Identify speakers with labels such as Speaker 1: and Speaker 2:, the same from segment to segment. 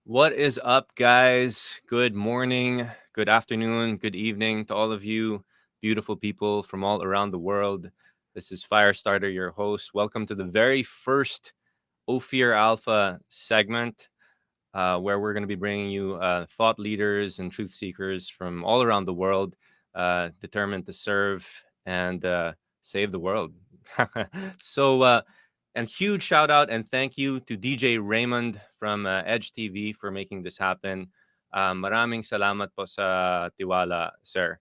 Speaker 1: What is up, guys? Good morning, good afternoon, good evening to all of you beautiful people from all around the world. This is Firestarter, your host. Welcome to the very first Ophir Alpha segment, where we're going to be bringing you thought leaders and truth seekers from all around the world, determined to serve and save the world. And huge shout out and thank you to DJ Raymond from Edge TV for making this happen. Maraming salamat po sa tiwala, sir.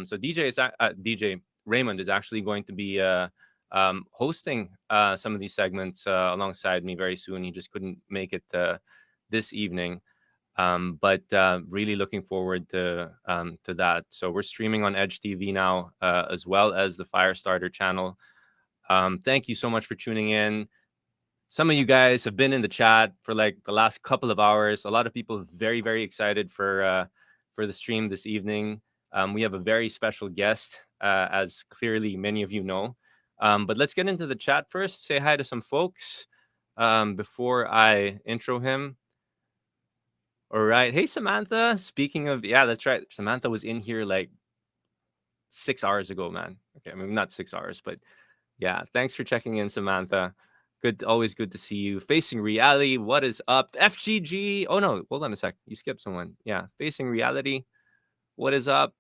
Speaker 1: So DJ Raymond is actually going to be hosting some of these segments alongside me very soon. He just couldn't make it this evening, but really looking forward to that. So we're streaming on Edge TV now, as well as the Firestarter channel. Thank you so much for tuning in. Some of you guys have been in the chat for like the last couple of hours. A lot of people very, very excited for the stream this evening. We have a very special guest, as clearly many of you know. But let's get into the chat first. Say hi to some folks before I intro him. All right. Hey, Samantha. Speaking of, yeah, that's right. Samantha was in here like 6 hours ago, man. Okay, I mean, not 6 hours, but yeah. Thanks for checking in, Samantha. Always good to see you. Facing Reality, what is up? FGG. Oh, no, hold on a sec. You skipped someone. Yeah, Facing Reality, what is up?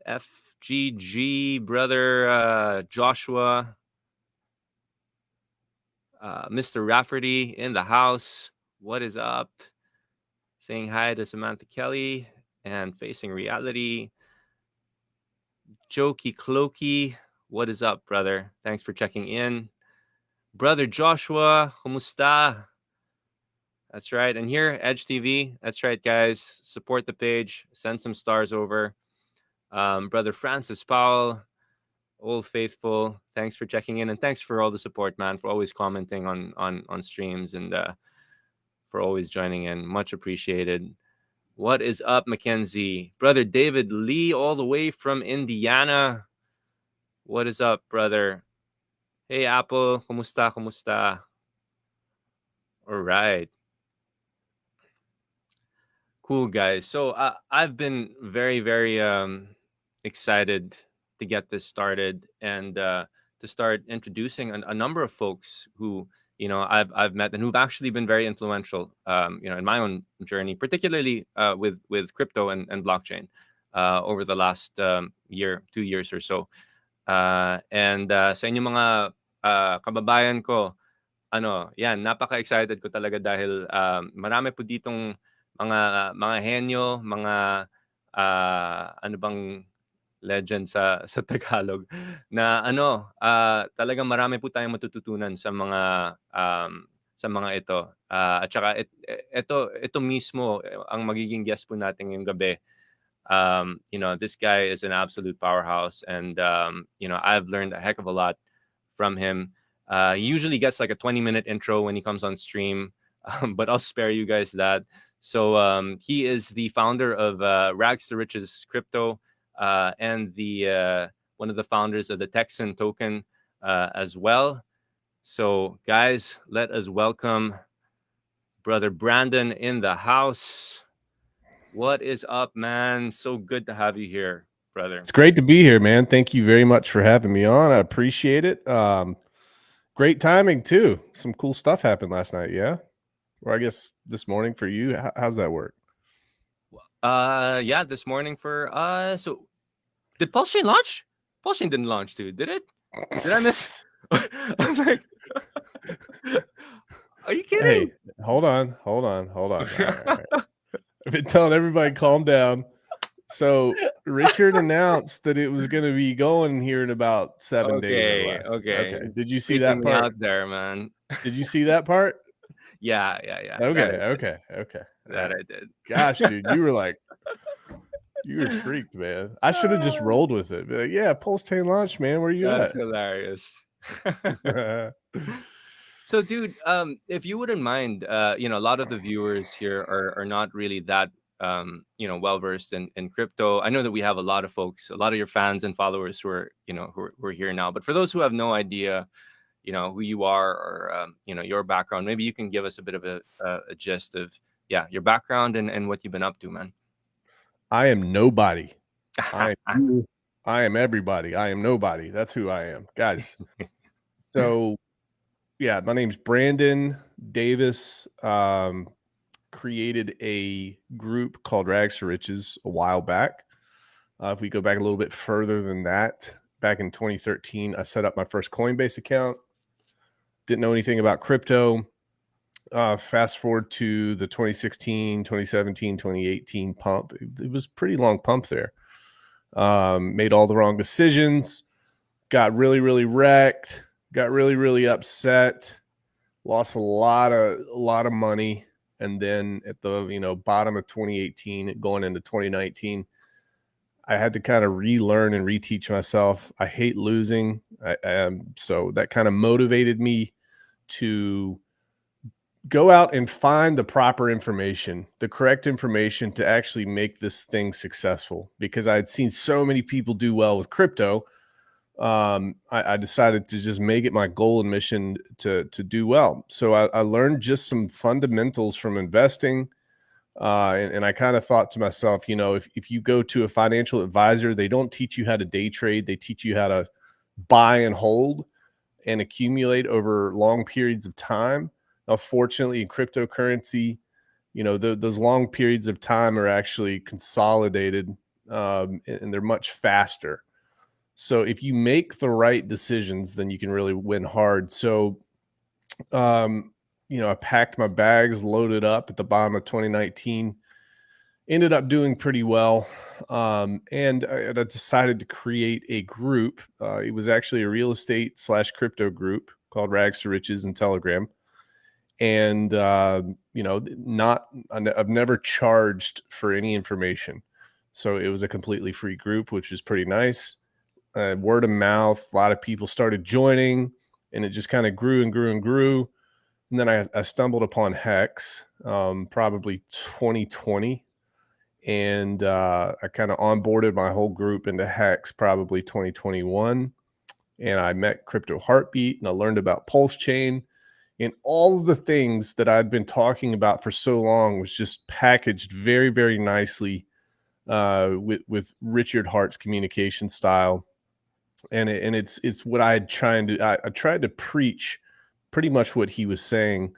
Speaker 1: FGG, brother Joshua. Mr. Rafferty in the house. What is up? Saying hi to Samantha Kelly and Facing Reality. Jokey Clokey, what is up, brother? Thanks for checking in. Brother Joshua, kumusta? That's right. And here, Edge TV. That's right, guys. Support the page. Send some stars over. Brother Francis Powell, Old Faithful. Thanks for checking in, and thanks for all the support, man. For always commenting on streams and for always joining in. Much appreciated. What is up, Mackenzie? Brother David Lee, all the way from Indiana. What is up, brother? Hey, Apple. Kumusta? Kumusta? All right. Cool, guys. So I've been very, very excited to get this started and to start introducing a number of folks who I've met and who've actually been very influential in my own journey, particularly with crypto and blockchain over the last 2 years or so. And sa inyong mga kababayan ko, yan, napaka-excited ko talaga dahil marami po ditong mga henyo, mga ano bang legend sa Tagalog na talagang marami po tayong matututunan sa mga ito. At saka ito mismo ang magiging guest po natin ngayong gabi. This guy is an absolute powerhouse, and I've learned a heck of a lot from him. He usually gets like a 20-minute intro when he comes on stream, but I'll spare you guys that. So he is the founder of Rags2Riches crypto, and the one of the founders of the Texan token as well. So guys, let us welcome brother Brandon in the house. What is up, man? So good to have you here, brother.
Speaker 2: It's great to be here, man. Thank you very much for having me on. I appreciate it. Great timing too. Some cool stuff happened last night. Yeah. Or I guess this morning for you. How's that work?
Speaker 1: Yeah, this morning for so did Pulse Chain launch? Pulse Chain didn't launch, dude. Did it? Did I miss? I'm like, are you kidding?
Speaker 2: Hey, hold on. All right. I've been telling everybody calm down. So Richard announced that it was going to be going here in about 7 days or
Speaker 1: Okay,
Speaker 2: less.
Speaker 1: okay.
Speaker 2: Okay. Did you see
Speaker 1: Freaking
Speaker 2: that
Speaker 1: me
Speaker 2: part?
Speaker 1: out there, man.
Speaker 2: Did you see that part?
Speaker 1: Yeah, yeah, yeah. That
Speaker 2: Okay.
Speaker 1: I did.
Speaker 2: Okay. Okay. All
Speaker 1: That
Speaker 2: right.
Speaker 1: I did.
Speaker 2: Gosh, dude, you were like, you were freaked, man. I should have just rolled with it. Be like, yeah, Pulse Chain launch, man. Where you
Speaker 1: That's
Speaker 2: at?
Speaker 1: hilarious. So, dude, if you wouldn't mind, a lot of the viewers here are not really that, well versed in crypto. I know that we have a lot of folks, a lot of your fans and followers who are, who are here now. But for those who have no idea, who you are or your background, maybe you can give us a bit of a gist of, yeah, your background and what you've been up to, man.
Speaker 2: I am nobody. I am you. I am everybody. I am nobody. That's who I am, guys. So, yeah, my name's Brandon Davis. Created a group called Rags2Riches a while back. If we go back a little bit further than that, back in 2013, I set up my first Coinbase account. Didn't know anything about crypto. Fast forward to the 2016, 2017, 2018 pump. It was a pretty long pump there. Made all the wrong decisions, got really, really wrecked, got really, really upset, lost a lot of money. And then at the bottom of 2018, going into 2019, I had to kind of relearn and reteach myself. I hate losing. So that kind of motivated me to go out and find the proper information, the correct information to actually make this thing successful, because I had seen so many people do well with crypto. I decided to just make it my goal and mission to do well. So I learned just some fundamentals from investing. And I kind of thought to myself, if you go to a financial advisor, they don't teach you how to day trade. They teach you how to buy and hold and accumulate over long periods of time. Now, fortunately, in cryptocurrency, those long periods of time are actually consolidated, and they're much faster. So if you make the right decisions, then you can really win hard. So, I packed my bags, loaded up at the bottom of 2019, ended up doing pretty well. And I decided to create a group. It was actually a real estate / crypto group called Rags2Riches in Telegram. And, I've never charged for any information. So it was a completely free group, which was pretty nice. Word of mouth, a lot of people started joining, and it just kind of grew and grew and grew. And then I stumbled upon Hex, probably 2020, and I kind of onboarded my whole group into Hex probably 2021. And I met Crypto Heartbeat, and I learned about Pulse Chain, and all of the things that I'd been talking about for so long was just packaged very, very nicely with Richard Hart's communication style. And it's what I had I tried to preach pretty much what he was saying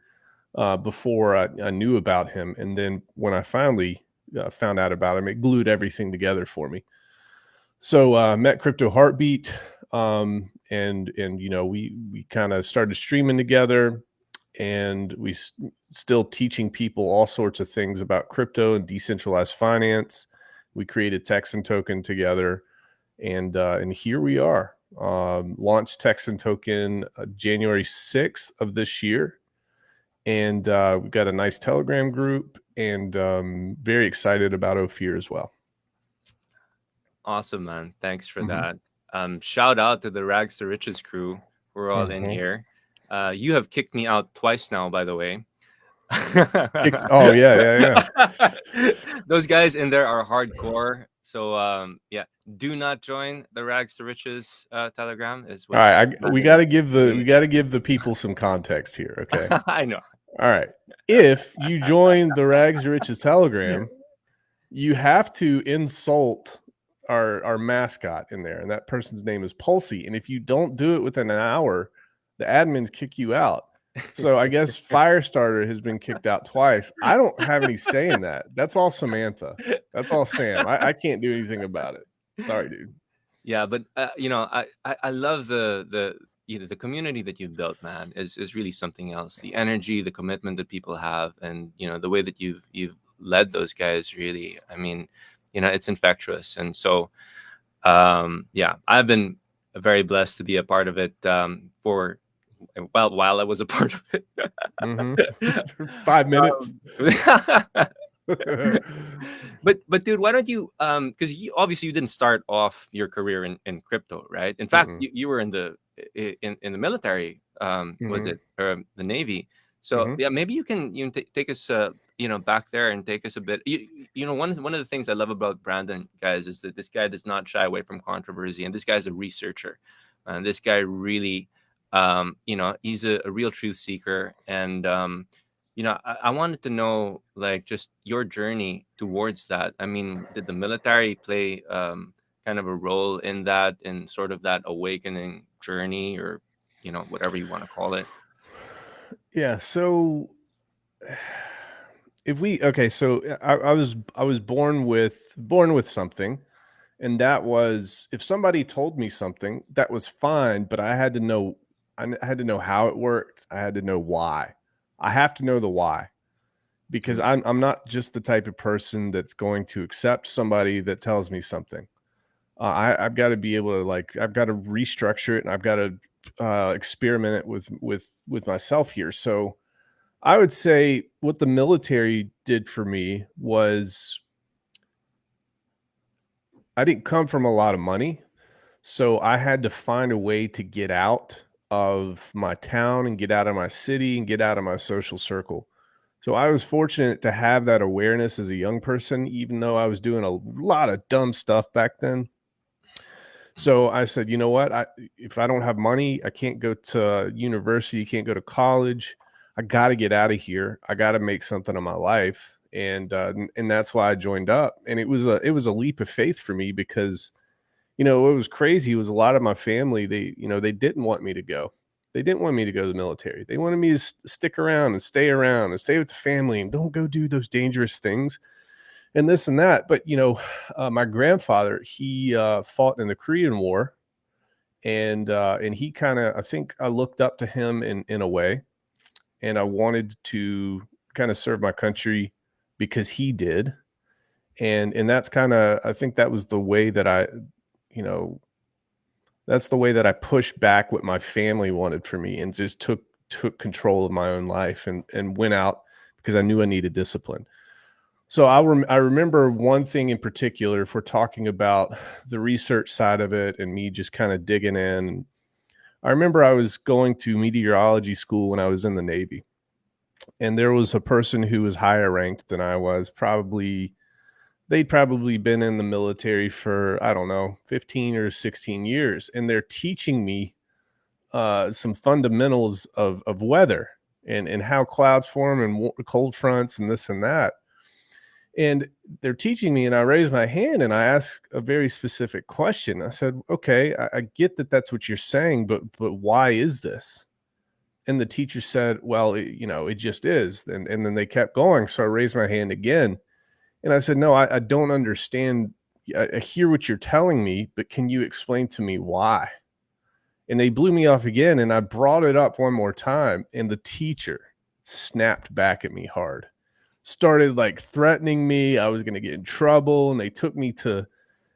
Speaker 2: before I knew about him. And then when I finally found out about him, it glued everything together for me. So met Crypto Heartbeat, and we kind of started streaming together, and still teaching people all sorts of things about crypto and decentralized finance. We created Texan Token together, and here we are. Launched Texan Token January 6th of this year, and we've got a nice Telegram group, and very excited about Ophir as well.
Speaker 1: Awesome, man. Thanks for
Speaker 2: Mm-hmm.
Speaker 1: that. Shout out to the Rags2Riches crew. We're all in
Speaker 2: Mm-hmm.
Speaker 1: here. You have kicked me out twice now, by the way.
Speaker 2: Oh yeah.
Speaker 1: Those guys in there are hardcore. So yeah, do not join the Rags2Riches Telegram. Is
Speaker 2: All
Speaker 1: what
Speaker 2: right, we got
Speaker 1: Brandon
Speaker 2: to give
Speaker 1: me.
Speaker 2: the people some context here, okay?
Speaker 1: I know.
Speaker 2: All right. If you join the Rags Riches Telegram, you have to insult our mascot in there, and that person's name is Pulsey. And if you don't do it within an hour, the admins kick you out. So I guess Firestarter has been kicked out twice. I don't have any say in that. That's all Samantha. That's all Sam. I can't do anything about it. Sorry, dude.
Speaker 1: Yeah, but I love the community that you've built, man. Is really something else. The energy, the commitment that people have, and the way that you've led those guys. Really, I mean, it's infectious. And so, yeah, I've been very blessed to be a part of it, for well, while I was a part of it.
Speaker 2: Hmm. 5 minutes.
Speaker 1: Um, but dude, why don't you, because you obviously you didn't start off your career in crypto, right? In fact,
Speaker 2: Mm-mm.
Speaker 1: you were in the military, was
Speaker 2: Hmm.
Speaker 1: it, or the Navy? So
Speaker 2: Hmm.
Speaker 1: yeah, maybe you can take us, back there and take us a bit. One of the things I love about Brandon, guys, is that this guy does not shy away from controversy, and this guy's a researcher, and this guy really, he's a real truth seeker. And I wanted to know, like, just your journey towards that. I mean, did the military play, kind of a role in that, in sort of that awakening journey, or whatever you want to call it?
Speaker 2: Yeah. So if we okay, so I was born with something, and that was if somebody told me something, that was fine, but I had to know I had to know how it worked. I had to know why. I have to know the why because
Speaker 1: Mm.
Speaker 2: I'm not just the type of person that's going to accept somebody that tells me something. I've got to be able to I've got to restructure it and I've got to experiment it with myself here. So I would say what the military did for me was I didn't come from a lot of money. So I had to find a way to get out of my town and get out of my city and get out of my social circle. So I was fortunate to have that awareness as a young person, even though I was doing a lot of dumb stuff back then. So I said, you know what? If I don't have money, I can't go to university, can't go to college. I got to get out of here. I got to make something of my life, and that's why I joined up. And it was a leap of faith for me because what was crazy was a lot of my family, they didn't want me to go. They didn't want me to go to the military. They wanted me to stick around and stay with the family and don't go do those dangerous things and this and that. But my grandfather, he fought in the Korean War, and he kind of, I think I looked up to him in a way, and I wanted to kind of serve my country because he did, and that's kind of, I think that was the way that you know that's the way that I pushed back what my family wanted for me and just took control of my own life and went out because I knew I needed discipline. So I remember one thing in particular, if we're talking about the research side of it and me just kind of digging in. I remember I was going to meteorology school when I was in the Navy, and there was a person who was higher ranked than I was. They'd probably been in the military for, I don't know, 15 or 16 years, and they're teaching me some fundamentals of weather and how clouds form and cold fronts and this and that. And they're teaching me, and I raised my hand and I asked a very specific question. I said, "Okay, I get that that's what you're saying, but why is this?" And the teacher said, "Well, it just is." And then they kept going. So I raised my hand again, and I said, "No, I don't understand. I hear what you're telling me, but can you explain to me why?" And they blew me off again, and I brought it up one more time, and the teacher snapped back at me hard. Started like threatening me. I was going to get in trouble, and they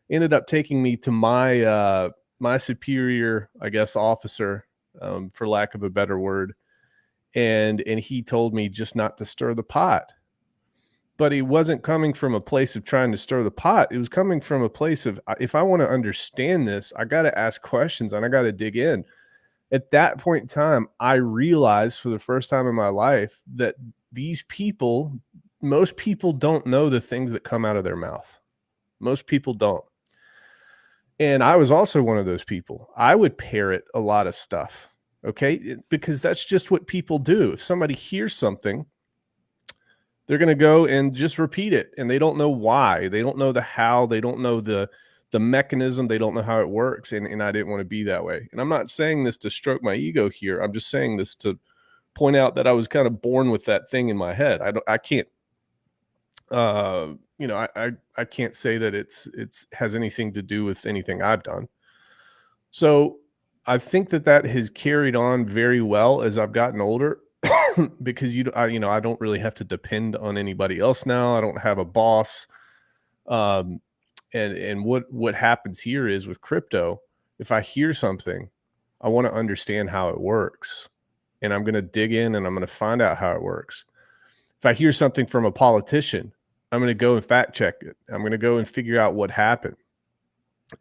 Speaker 2: ended up taking me to my superior, I guess, officer, for lack of a better word, and he told me just not to stir the pot. But he wasn't coming from a place of trying to stir the pot. It was coming from a place of, if I want to understand this, I got to ask questions and I got to dig in. At that point in time, I realized for the first time in my life that these people, most people don't know the things that come out of their mouth. Most people don't. And I was also one of those people. I would parrot a lot of stuff, okay? Because that's just what people do. If somebody hears something, they're going to go and just repeat it, and they don't know why. They don't know the how. They don't know the mechanism. They don't know how it works, and I didn't want to be that way. And I'm not saying this to stroke my ego here. I'm just saying this to point out that I was kind of born with that thing in my head. I can't I can't say that it's has anything to do with anything I've done. So I think that has carried on very well as I've gotten older because I don't really have to depend on anybody else now. I don't have a boss. Um, and what happens here is with crypto, if I hear something, I want to understand how it works, and I'm going to dig in and I'm going to find out how it works. If I hear something from a politician, I'm going to go and fact check it. I'm going to go and figure out what happened.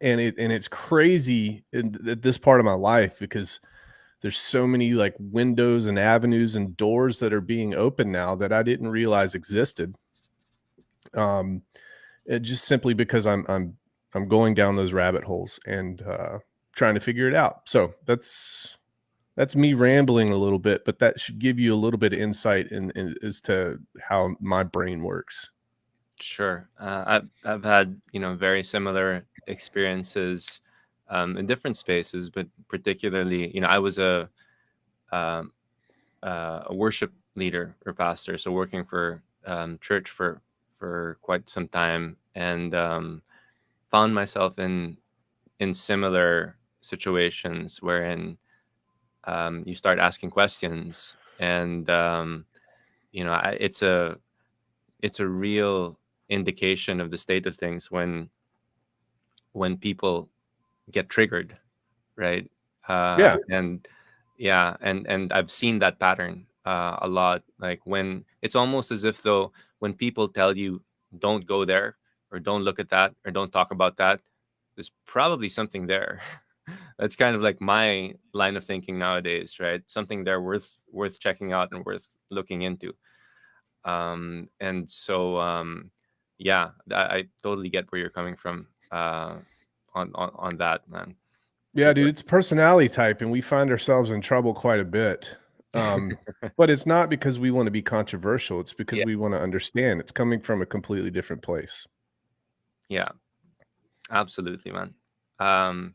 Speaker 2: And it's crazy at this part of my life because there's so many like windows and avenues and doors that are being opened now that I didn't realize existed. Um, just simply because I'm going down those rabbit holes and trying to figure it out. So that's me rambling a little bit, but that should give you a little bit of insight in as to how my brain works.
Speaker 1: Sure. I've had, very similar experiences in different spaces, but particularly, I was um, a worship leader or pastor, so working for church for quite some time, and found myself in similar situations wherein you start asking questions, and it's a real indication of the state of things when people get triggered, right?
Speaker 2: Yeah.
Speaker 1: And yeah, and I've seen that pattern a lot. Like when it's almost as if though when people tell you don't go there or don't look at that or don't talk about that, there's probably something there. That's kind of like my line of thinking nowadays, right? Something there worth checking out and worth looking into. And so yeah, I totally get where you're coming from on that, man.
Speaker 2: Yeah, dude,
Speaker 1: Super.
Speaker 2: it's a personality type, and we find ourselves in trouble quite a bit. But it's not because we want to be controversial. It's because
Speaker 1: Yeah,
Speaker 2: we want to understand. It's coming from a completely different place.
Speaker 1: yeah, absolutely, man. Um,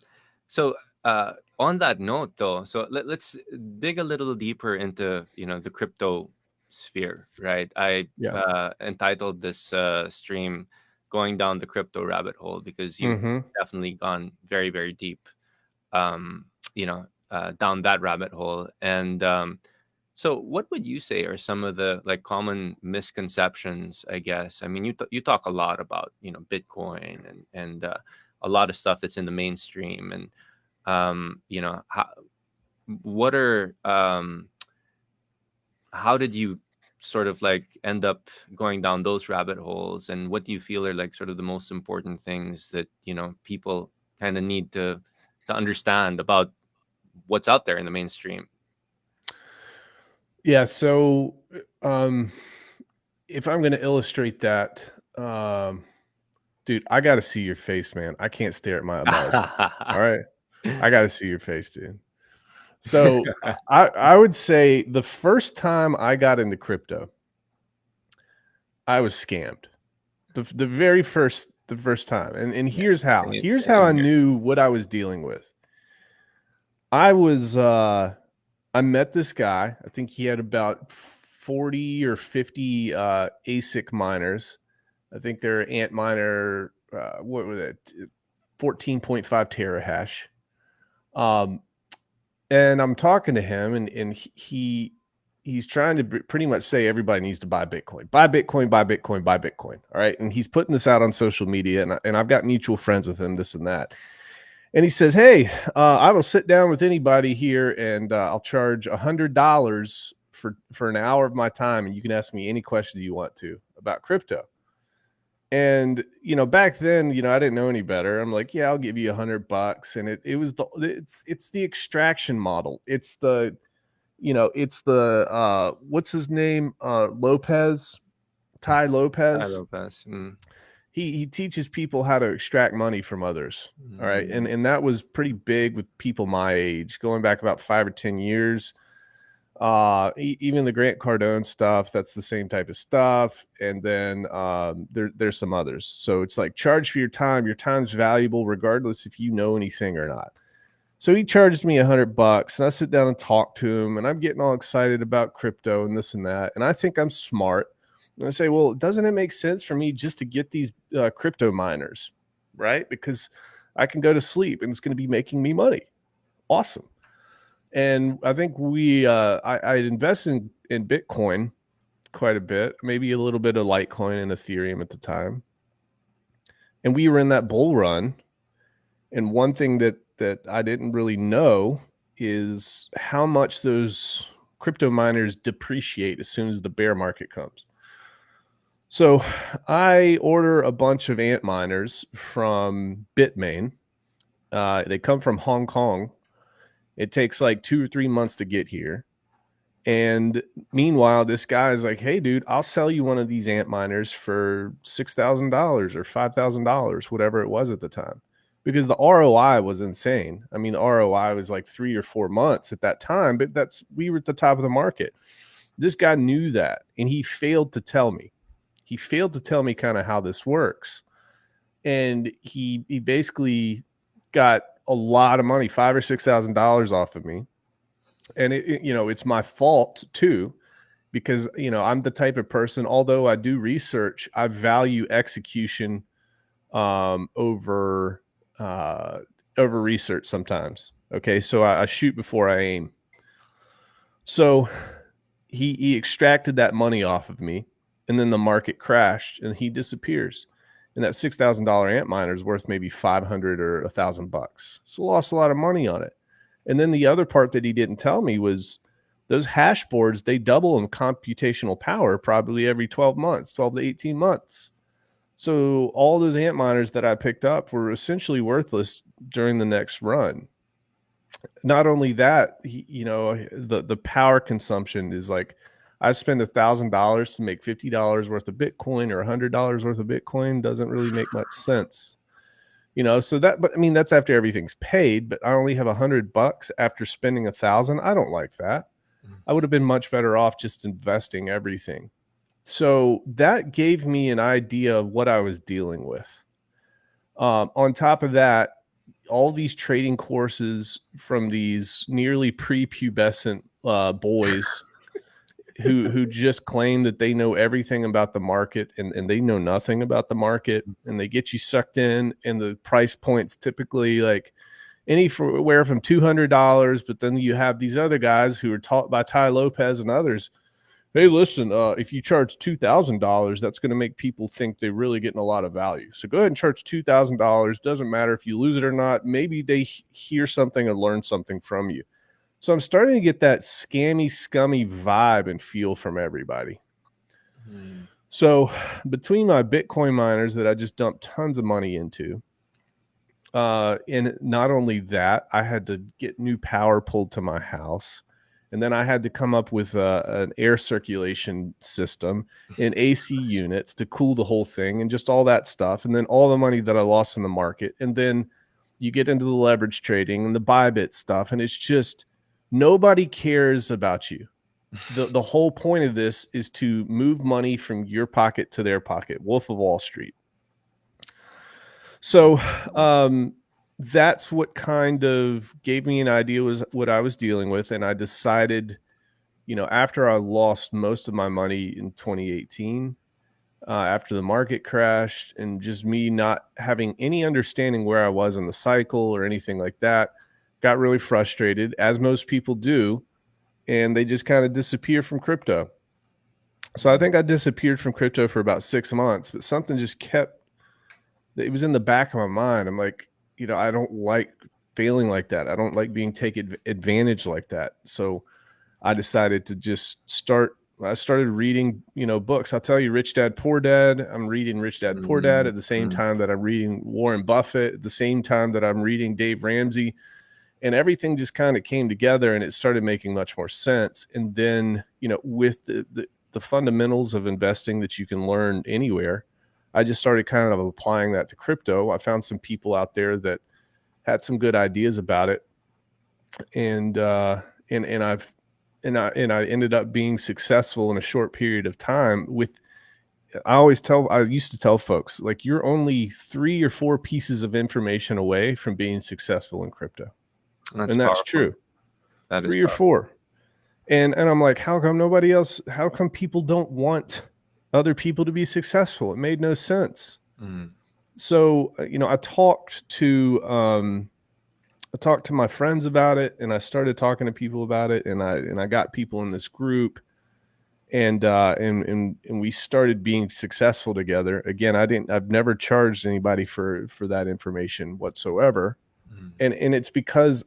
Speaker 1: so on that note, though, so let's dig a little deeper into the crypto sphere, right? I
Speaker 2: Yeah.
Speaker 1: entitled this stream "Going Down the Crypto Rabbit Hole" because you've
Speaker 2: Hmm.
Speaker 1: definitely gone very, very deep, um, down that rabbit hole. And so, what would you say are some of the like common misconceptions? I guess. I mean, you talk a lot about Bitcoin and a lot of stuff that's in the mainstream, and what are how did you sort of like end up going down those rabbit holes, and what do you feel are like sort of the most important things that people kind of need to understand about what's out there in the mainstream?
Speaker 2: Yeah. So, um, if I'm going to illustrate that, dude, I got to see your face, man. I can't stare at my mug. All right. I got to see your face, dude. So I would say the first time I got into crypto, I was scammed. The first time. And
Speaker 1: Yeah,
Speaker 2: here's how.
Speaker 1: same,
Speaker 2: Here's how
Speaker 1: same
Speaker 2: I
Speaker 1: here.
Speaker 2: knew what I was dealing with. I was I met this guy. I think he had about 40 or 50 ASIC miners. I think they're Antminer what was it? 14.5 terahash. Um and I'm talking to him, and he's trying to pretty much say everybody needs to buy Bitcoin, buy Bitcoin, buy Bitcoin, buy Bitcoin. All right, and he's putting this out on social media, and I've got mutual friends with him, this and that. And he says, "Hey, I will sit down with anybody here, and I'll charge $100 for an hour of my time, and you can ask me any questions you want to about crypto." And back then, I didn't know any better. I'm like, yeah, I'll give you $100. And it's the extraction model. It's the what's his name? Lopez, Ty
Speaker 1: I
Speaker 2: Lopez.
Speaker 1: love this.
Speaker 2: He teaches people how to extract money from others. All right. And
Speaker 1: Mm.
Speaker 2: and that was pretty big with people my age, going back about 5 or 10 years. Even the Grant Cardone stuff, that's the same type of stuff. And then there's some others. So it's like charge for your time. Your time's valuable regardless if you know anything or not. So he charged me $100, and I sit down and talk to him, and I'm getting all excited about crypto and this and that, and I think I'm smart. And I say, well, doesn't it make sense for me just to get these crypto miners, right? Because I can go to sleep and it's going to be making me money. awesome. And I think I invested in Bitcoin quite a bit, maybe a little bit of Litecoin and Ethereum at the time. And we were in that bull run. And one thing that I didn't really know is how much those crypto miners depreciate as soon as the bear market comes. So I order a bunch of ant miners from Bitmain. They come from Hong Kong. It takes like 2 or 3 months to get here. And meanwhile, this guy is like, "Hey, dude, I'll sell you one of these ant miners for $6,000 or $5,000, whatever it was at the time," because the ROI was insane. I mean, the ROI was like 3 or 4 months at that time, but we were at the top of the market. This guy knew that, and he failed to tell me. He failed to tell me kind of how this works, and he basically got a lot of money, $5,000 or $6,000 off of me. And it's my fault too, because I'm the type of person, although I do research, I value execution over research sometimes. Okay, so I shoot before I aim. So he extracted that money off of me, and then the market crashed and he disappears. And that $6,000 ant miner is worth maybe 500 or $1,000. So lost a lot of money on it. And then the other part that he didn't tell me was those hash boards, they double in computational power probably every 12 months, 12 to 18 months. So all those ant miners that I picked up were essentially worthless during the next run. Not only that, the power consumption is like, I spend $1,000 to make $50 worth of Bitcoin or $100 worth of Bitcoin. Doesn't really make much sense. So but I mean, that's after everything's paid, but I only have $100 after spending 1,000. I don't like that. I would have been much better off just investing everything. So that gave me an idea of what I was dealing with. On top of that, all these trading courses from these nearly prepubescent boys who just claim that they know everything about the market, and they know nothing about the market, and they get you sucked in, and the price points typically like anywhere from $200. But then you have these other guys who are taught by Tai Lopez and others. Hey, listen, if you charge $2,000, that's going to make people think they're really getting a lot of value. So go ahead and charge $2,000. Doesn't matter if you lose it or not. Maybe they hear something or learn something from you. So I'm starting to get that scammy, scummy vibe and feel from everybody. So between my Bitcoin miners that I just dumped tons of money into, and not only that, I had to get new power pulled to my house. And then I had to come up with an air circulation system and AC units to cool the whole thing and just all that stuff. And then all the money that I lost in the market. And then you get into the leverage trading and the Bybit stuff. And it's just, nobody cares about you. The whole point of this is to move money from your pocket to their pocket. Wolf of Wall Street. So that's what kind of gave me an idea was what I was dealing with. And I decided, after I lost most of my money in 2018, after the market crashed, and just me not having any understanding where I was in the cycle or anything like that, got really frustrated, as most people do, and they just kind of disappear from crypto. So I think I disappeared from crypto for about 6 months, but something just it was in the back of my mind. I'm like, I don't like failing like that. I don't like being taken advantage like that. So I decided to just I started reading, books. I'll tell you, Rich Dad, Poor Dad. I'm reading Rich Dad, Poor Dad at the same time that I'm reading Warren Buffett, at the same time that I'm reading Dave Ramsey. And everything just kind of came together, and it started making much more sense. And then, with the fundamentals of investing that you can learn anywhere, I just started kind of applying that to crypto. I found some people out there that had some good ideas about it, and I ended up being successful in a short period of time. I used to tell folks, like, you're only 3 or 4 pieces of information away from being successful in crypto. That's
Speaker 1: powerful.
Speaker 2: true.
Speaker 1: That
Speaker 2: 3 or 4. And I'm like, how come people don't want other people to be successful? It made no sense. So, I talked to I talked to my friends about it, and I started talking to people about it, and I got people in this group, and we started being successful together. Again, I've never charged anybody for that information whatsoever.
Speaker 1: Mm.
Speaker 2: And it's because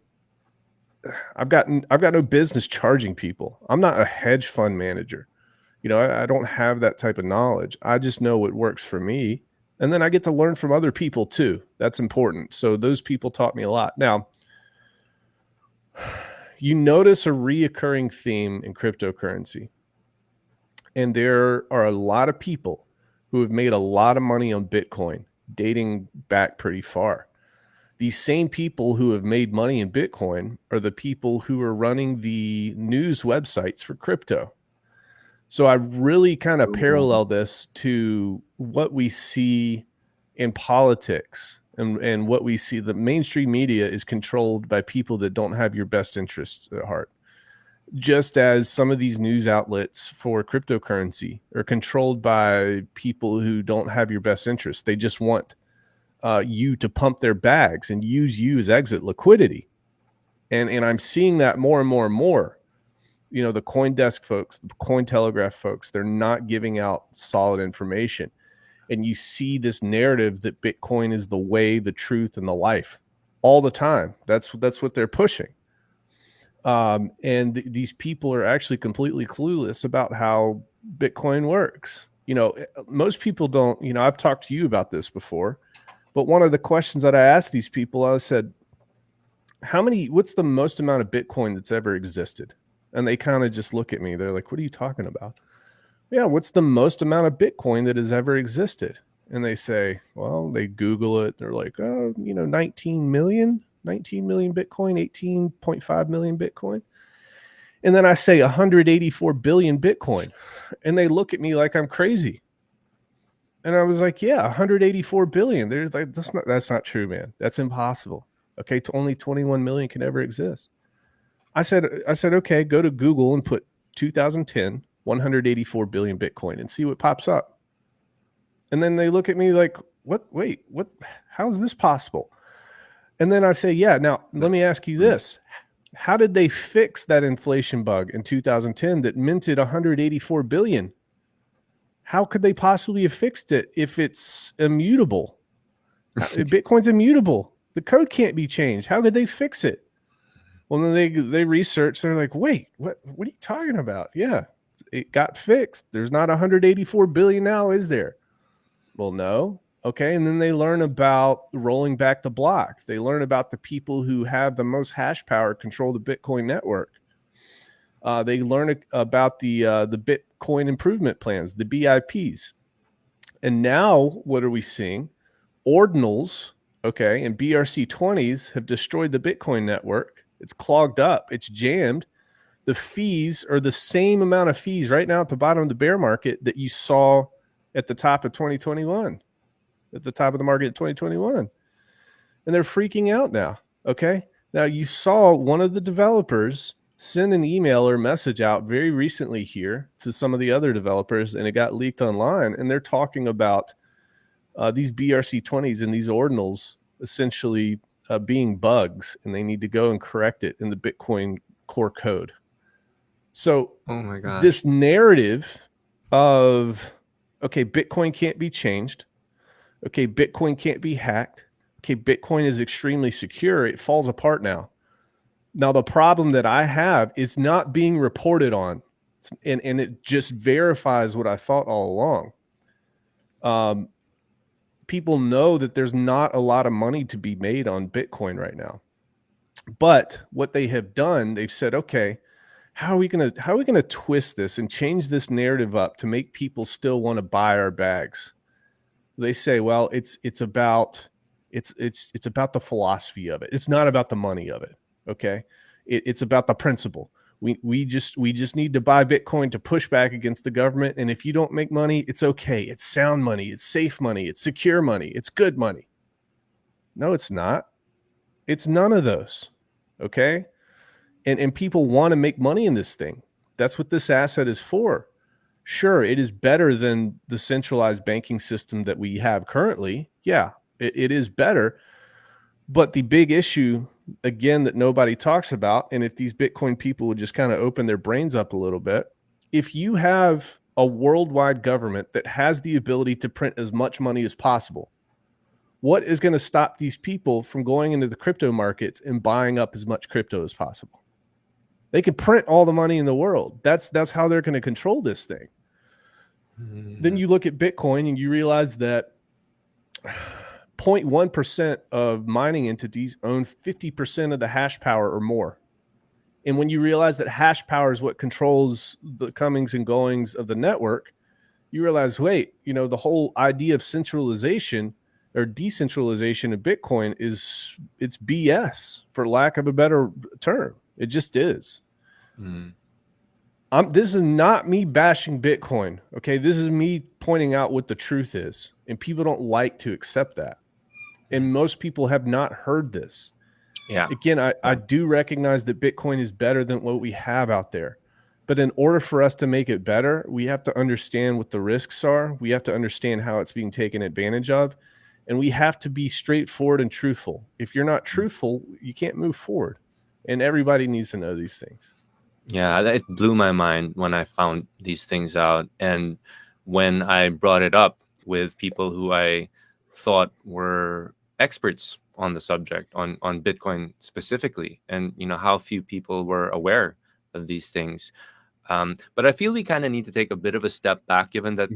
Speaker 2: I've got no business charging people. I'm not a hedge fund manager. I don't have that type of knowledge. I just know what works for me. And then I get to learn from other people too. That's important. So those people taught me a lot. Now, you notice a reoccurring theme in cryptocurrency. And there are a lot of people who have made a lot of money on Bitcoin dating back pretty far. These same people who have made money in Bitcoin are the people who are running the news websites for crypto. So I really kind of parallel this to what we see in politics and what we see. The mainstream media is controlled by people that don't have your best interests at heart. Just as some of these news outlets for cryptocurrency are controlled by people who don't have your best interests. They just want you to pump their bags and use you as exit liquidity. And I'm seeing that more and more and more. The CoinDesk folks, the Cointelegraph folks, they're not giving out solid information. And you see this narrative that Bitcoin is the way, the truth, and the life all the time. That's what they're pushing. And these people are actually completely clueless about how Bitcoin works. Most people don't. I've talked to you about this before, but one of the questions that I asked these people, I said, what's the most amount of Bitcoin that's ever existed? And they kind of just look at me. They're like, what are you talking about? Yeah, what's the most amount of Bitcoin that has ever existed? And they say, well, they Google it. They're like, oh, 19 million Bitcoin, 18.5 million Bitcoin. And then I say 184 billion Bitcoin. And they look at me like I'm crazy. And I was like, yeah, 184 billion. They're like, that's not true, man. That's impossible. Okay, only 21 million can ever exist. I said, okay, go to Google and put 2010, 184 billion Bitcoin and see what pops up. And then they look at me like, what? Wait, what? How is this possible? And then I say, yeah, now let me ask you this. How did they fix that inflation bug in 2010 that minted 184 billion? How could they possibly have fixed it if it's immutable? Bitcoin's immutable. The code can't be changed. How could they fix it? Well, then they research. They're like, wait, what are you talking about? Yeah, it got fixed. There's not 184 billion now, is there? Well, no. Okay. And then they learn about rolling back the block. They learn about the people who have the most hash power control the Bitcoin network. They learn about the Bitcoin improvement plans, the BIPs. And now what are we seeing? Ordinals, okay, and BRC20s have destroyed the Bitcoin network. It's clogged up. It's jammed. The fees are the same amount of fees right now at the bottom of the bear market that you saw at the top of 2021, at the top of the market in 2021. And they're freaking out now. Okay. Now you saw one of the developers send an email or message out very recently here to some of the other developers, and it got leaked online. And they're talking about these BRC20s and these ordinals essentially being bugs, and they need to go and correct it in the Bitcoin core code. So
Speaker 1: Oh my gosh.
Speaker 2: this narrative of, okay, Bitcoin can't be changed. Okay, Bitcoin can't be hacked. Okay, Bitcoin is extremely secure. It falls apart now. Now, the problem that I have is not being reported on, and it just verifies what I thought all along. People know that there's not a lot of money to be made on Bitcoin right now. But what they have done, they've said, okay, how are we gonna twist this and change this narrative up to make people still want to buy our bags? They say, well, it's about the philosophy of it. It's not about the money of it. Okay, it's about the principle. We just need to buy Bitcoin to push back against the government. And if you don't make money, it's okay. It's sound money. It's safe money. It's secure money. It's good money. No, it's not. It's none of those. Okay. And people want to make money in this thing. That's what this asset is for. Sure, it is better than the centralized banking system that we have currently. Yeah, it is better. But the big issue again, that nobody talks about, and if these Bitcoin people would just kind of open their brains up a little bit, if you have a worldwide government that has the ability to print as much money as possible, what is going to stop these people from going into the crypto markets and buying up as much crypto as possible? They could print all the money in the world. That's how they're going to control this thing. Then you look at Bitcoin and you realize that 0.1% of mining entities own 50% of the hash power or more. And when you realize that hash power is what controls the comings and goings of the network, you realize, wait, the whole idea of centralization or decentralization of Bitcoin it's BS, for lack of a better term. It just is. This is not me bashing Bitcoin. Okay. This is me pointing out what the truth is. And people don't like to accept that. And most people have not heard this.
Speaker 1: Yeah.
Speaker 2: Again, I do recognize that Bitcoin is better than what we have out there. But in order for us to make it better, we have to understand what the risks are. We have to understand how it's being taken advantage of. And we have to be straightforward and truthful. If you're not truthful, you can't move forward. And everybody needs to know these things.
Speaker 1: Yeah, it blew my mind when I found these things out. And when I brought it up with people who I thought were experts on the subject, on Bitcoin specifically, and how few people were aware of these things. But I feel we kind of need to take a bit of a step back, given that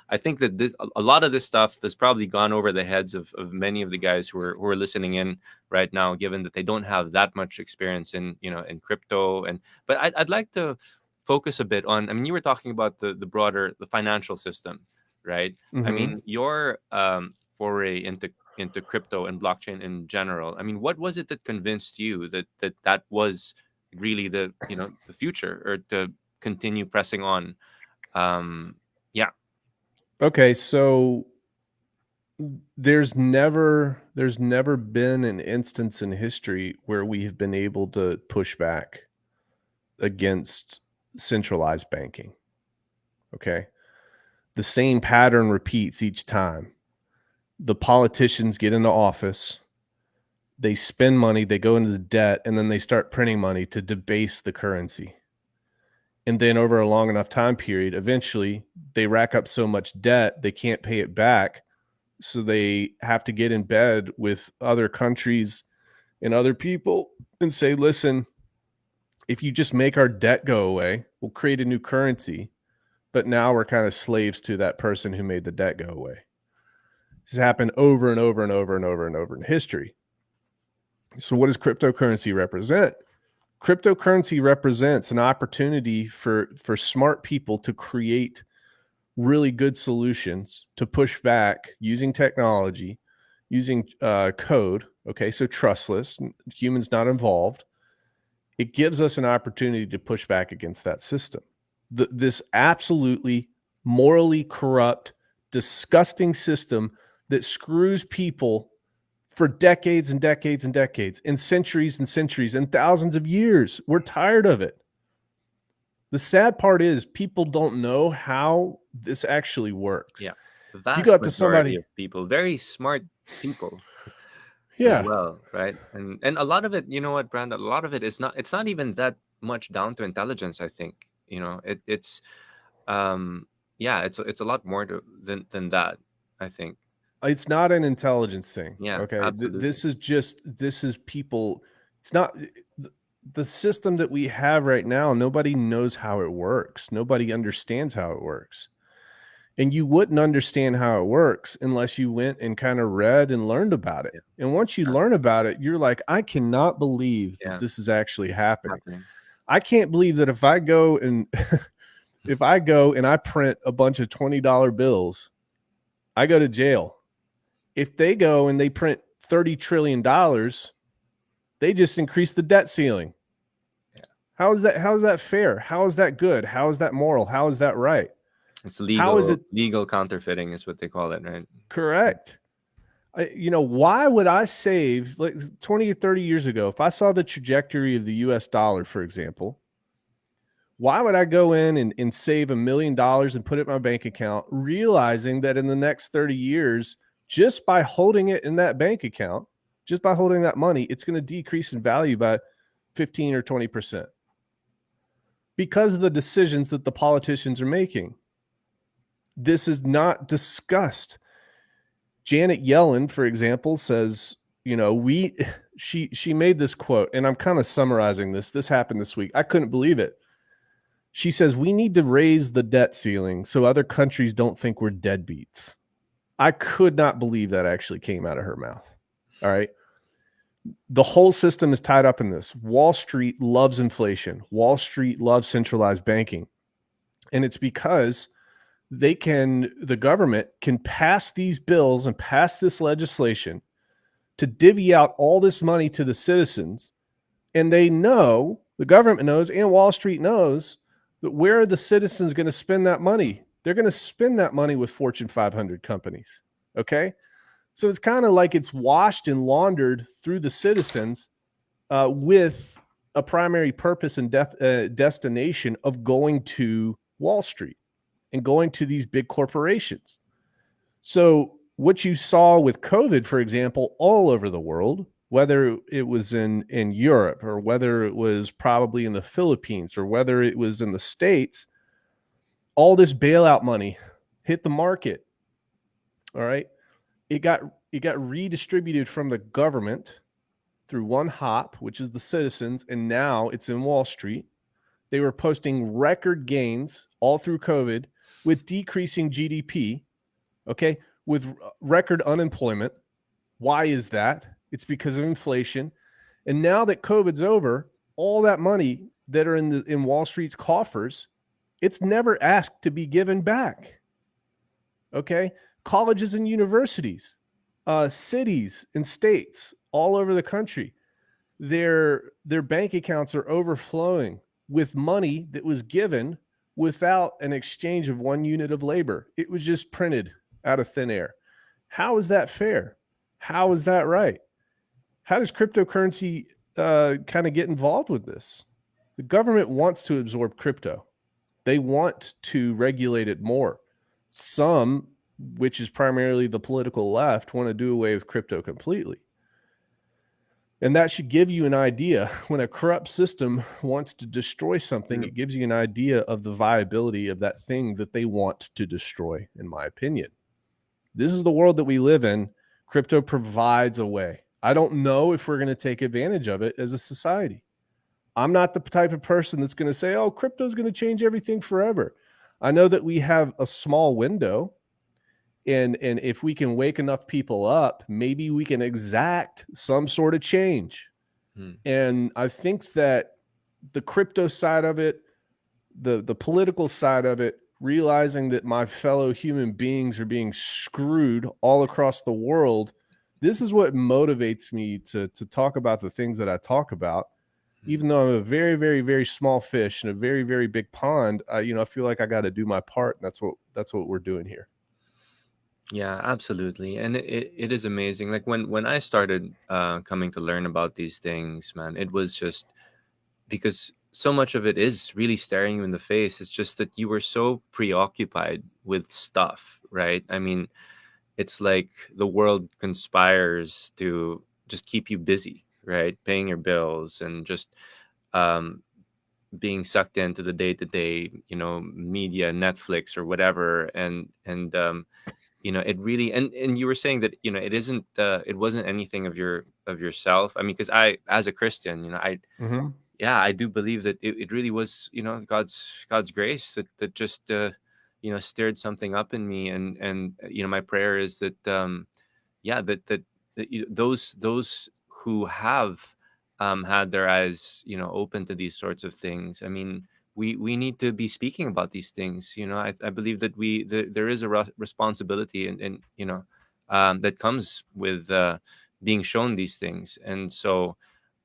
Speaker 1: I think that a lot of this stuff has probably gone over the heads of many of the guys who are listening in right now, given that they don't have that much experience in crypto. But I'd like to focus a bit on, I mean, you were talking about the broader, the financial system, right? I mean, your foray into crypto and blockchain in general. I mean, what was it that convinced you that was really the future, or to continue pressing on? Yeah.
Speaker 2: Okay, so there's never been an instance in history where we have been able to push back against centralized banking. Okay. The same pattern repeats each time. The politicians get into office, they spend money, they go into debt, and then they start printing money to debase the currency. And then over a long enough time period, eventually they rack up so much debt, they can't pay it back. So they have to get in bed with other countries and other people and say, listen, if you just make our debt go away, we'll create a new currency. But now we're kind of slaves to that person who made the debt go away. This has happened over and over and over and over and over in history. So what does cryptocurrency represent? Cryptocurrency represents an opportunity for smart people to create really good solutions to push back using technology, using code. Okay, so trustless, humans not involved. It gives us an opportunity to push back against that system. This absolutely morally corrupt, disgusting system that screws people for decades and decades and decades, and centuries and thousands of years. We're tired of it. The sad part is people don't know how this actually works.
Speaker 1: Yeah. The vast
Speaker 2: You go up to
Speaker 1: majority
Speaker 2: somebody,
Speaker 1: of people, very smart people as
Speaker 2: yeah,
Speaker 1: well, right? And a lot of it, you know what, Brand, a lot of it is not, it's not even that much down to intelligence, I think. It's yeah, it's a lot more than that, I think.
Speaker 2: it's not an intelligence thing.
Speaker 1: Yeah,
Speaker 2: Okay.
Speaker 1: absolutely.
Speaker 2: This is people. It's not the system that we have right now. Nobody knows how it works. Nobody understands how it works. And you wouldn't understand how it works unless you went and kind of read and learned about it.
Speaker 1: Yeah.
Speaker 2: And once you learn about it, you're like, I cannot believe that
Speaker 1: Yeah.
Speaker 2: this is actually happening.
Speaker 1: Happening.
Speaker 2: I can't believe that if I go and if I go and I print a bunch of $20 bills, I go to jail. If they go and they print $30 trillion, they just increase the debt ceiling.
Speaker 1: Yeah.
Speaker 2: How is that fair? How is that good? How is that moral? How is that right?
Speaker 1: It's legal.
Speaker 2: How is it
Speaker 1: legal counterfeiting is what they call it, right?
Speaker 2: correct? Why would I save, like 20 or 30 years ago, if I saw the trajectory of the US dollar, for example, why would I go in and save $1 million and put it in my bank account, realizing that in the next 30 years, just by holding it in that bank account, just by holding that money, it's going to decrease in value by 15 or 20% because of the decisions that the politicians are making. This is not discussed. Janet Yellen, for example, says, she made this quote, and I'm kind of summarizing this. This happened this week. I couldn't believe it. She says, we need to raise the debt ceiling so other countries don't think we're deadbeats. I could not believe that actually came out of her mouth. All right. The whole system is tied up in this. Wall Street loves inflation. Wall Street loves centralized banking. And it's because the government can pass these bills and pass this legislation to divvy out all this money to the citizens. And the government knows, and Wall Street knows, that where are the citizens going to spend that money? They're going to spend that money with Fortune 500 companies. Okay. So it's kind of like it's washed and laundered through the citizens with a primary purpose and destination of going to Wall Street and going to these big corporations. So what you saw with COVID, for example, all over the world, whether it was in Europe or whether it was probably in the Philippines or whether it was in the States, all this bailout money hit the market. All right. It got redistributed from the government through one hop, which is the citizens, and now it's in Wall Street. They were posting record gains all through COVID with decreasing GDP, okay, with record unemployment. Why is that? It's because of inflation. And now that COVID's over, all that money that are in Wall Street's coffers, it's never asked to be given back. Okay? Colleges and universities, cities and states all over the country, their bank accounts are overflowing with money that was given without an exchange of one unit of labor. It was just printed out of thin air. How is that fair? How is that right? How does cryptocurrency kind of get involved with this? The government wants to absorb crypto. They want to regulate it more. Some, which is primarily the political left, want to do away with crypto completely. And that should give you an idea. When a corrupt system wants to destroy something, it gives you an idea of the viability of that thing that they want to destroy, in my opinion. This is the world that we live in. Crypto provides a way. I don't know if we're going to take advantage of it as a society. I'm not the type of person that's going to say, oh, crypto is going to change everything forever. I know that we have a small window. And if we can wake enough people up, maybe we can exact some sort of change. And I think that the crypto side of it, the political side of it, realizing that my fellow human beings are being screwed all across the world, this is what motivates me to talk about the things that I talk about. Even though I'm a very, very, very small fish in a very, very big pond, I feel like I got to do my part, and that's what we're doing here.
Speaker 1: Yeah, absolutely. And it is amazing. Like when I started coming to learn about these things, man, it was just because so much of it is really staring you in the face. It's just that you were so preoccupied with stuff, right? I mean, it's like the world conspires to just keep you busy, right? Paying your bills and just um, being sucked into the day to day, media, Netflix or whatever. And it really, and you were saying that, it wasn't anything of yourself. I mean, because I, as a Christian,
Speaker 2: Mm-hmm.
Speaker 1: yeah, I do believe that it really was, God's grace that just, stirred something up in me. And my prayer is that, yeah, that those who have had their eyes, open to these sorts of things. I mean, we need to be speaking about these things. I believe that there is a responsibility, and that comes with being shown these things. And so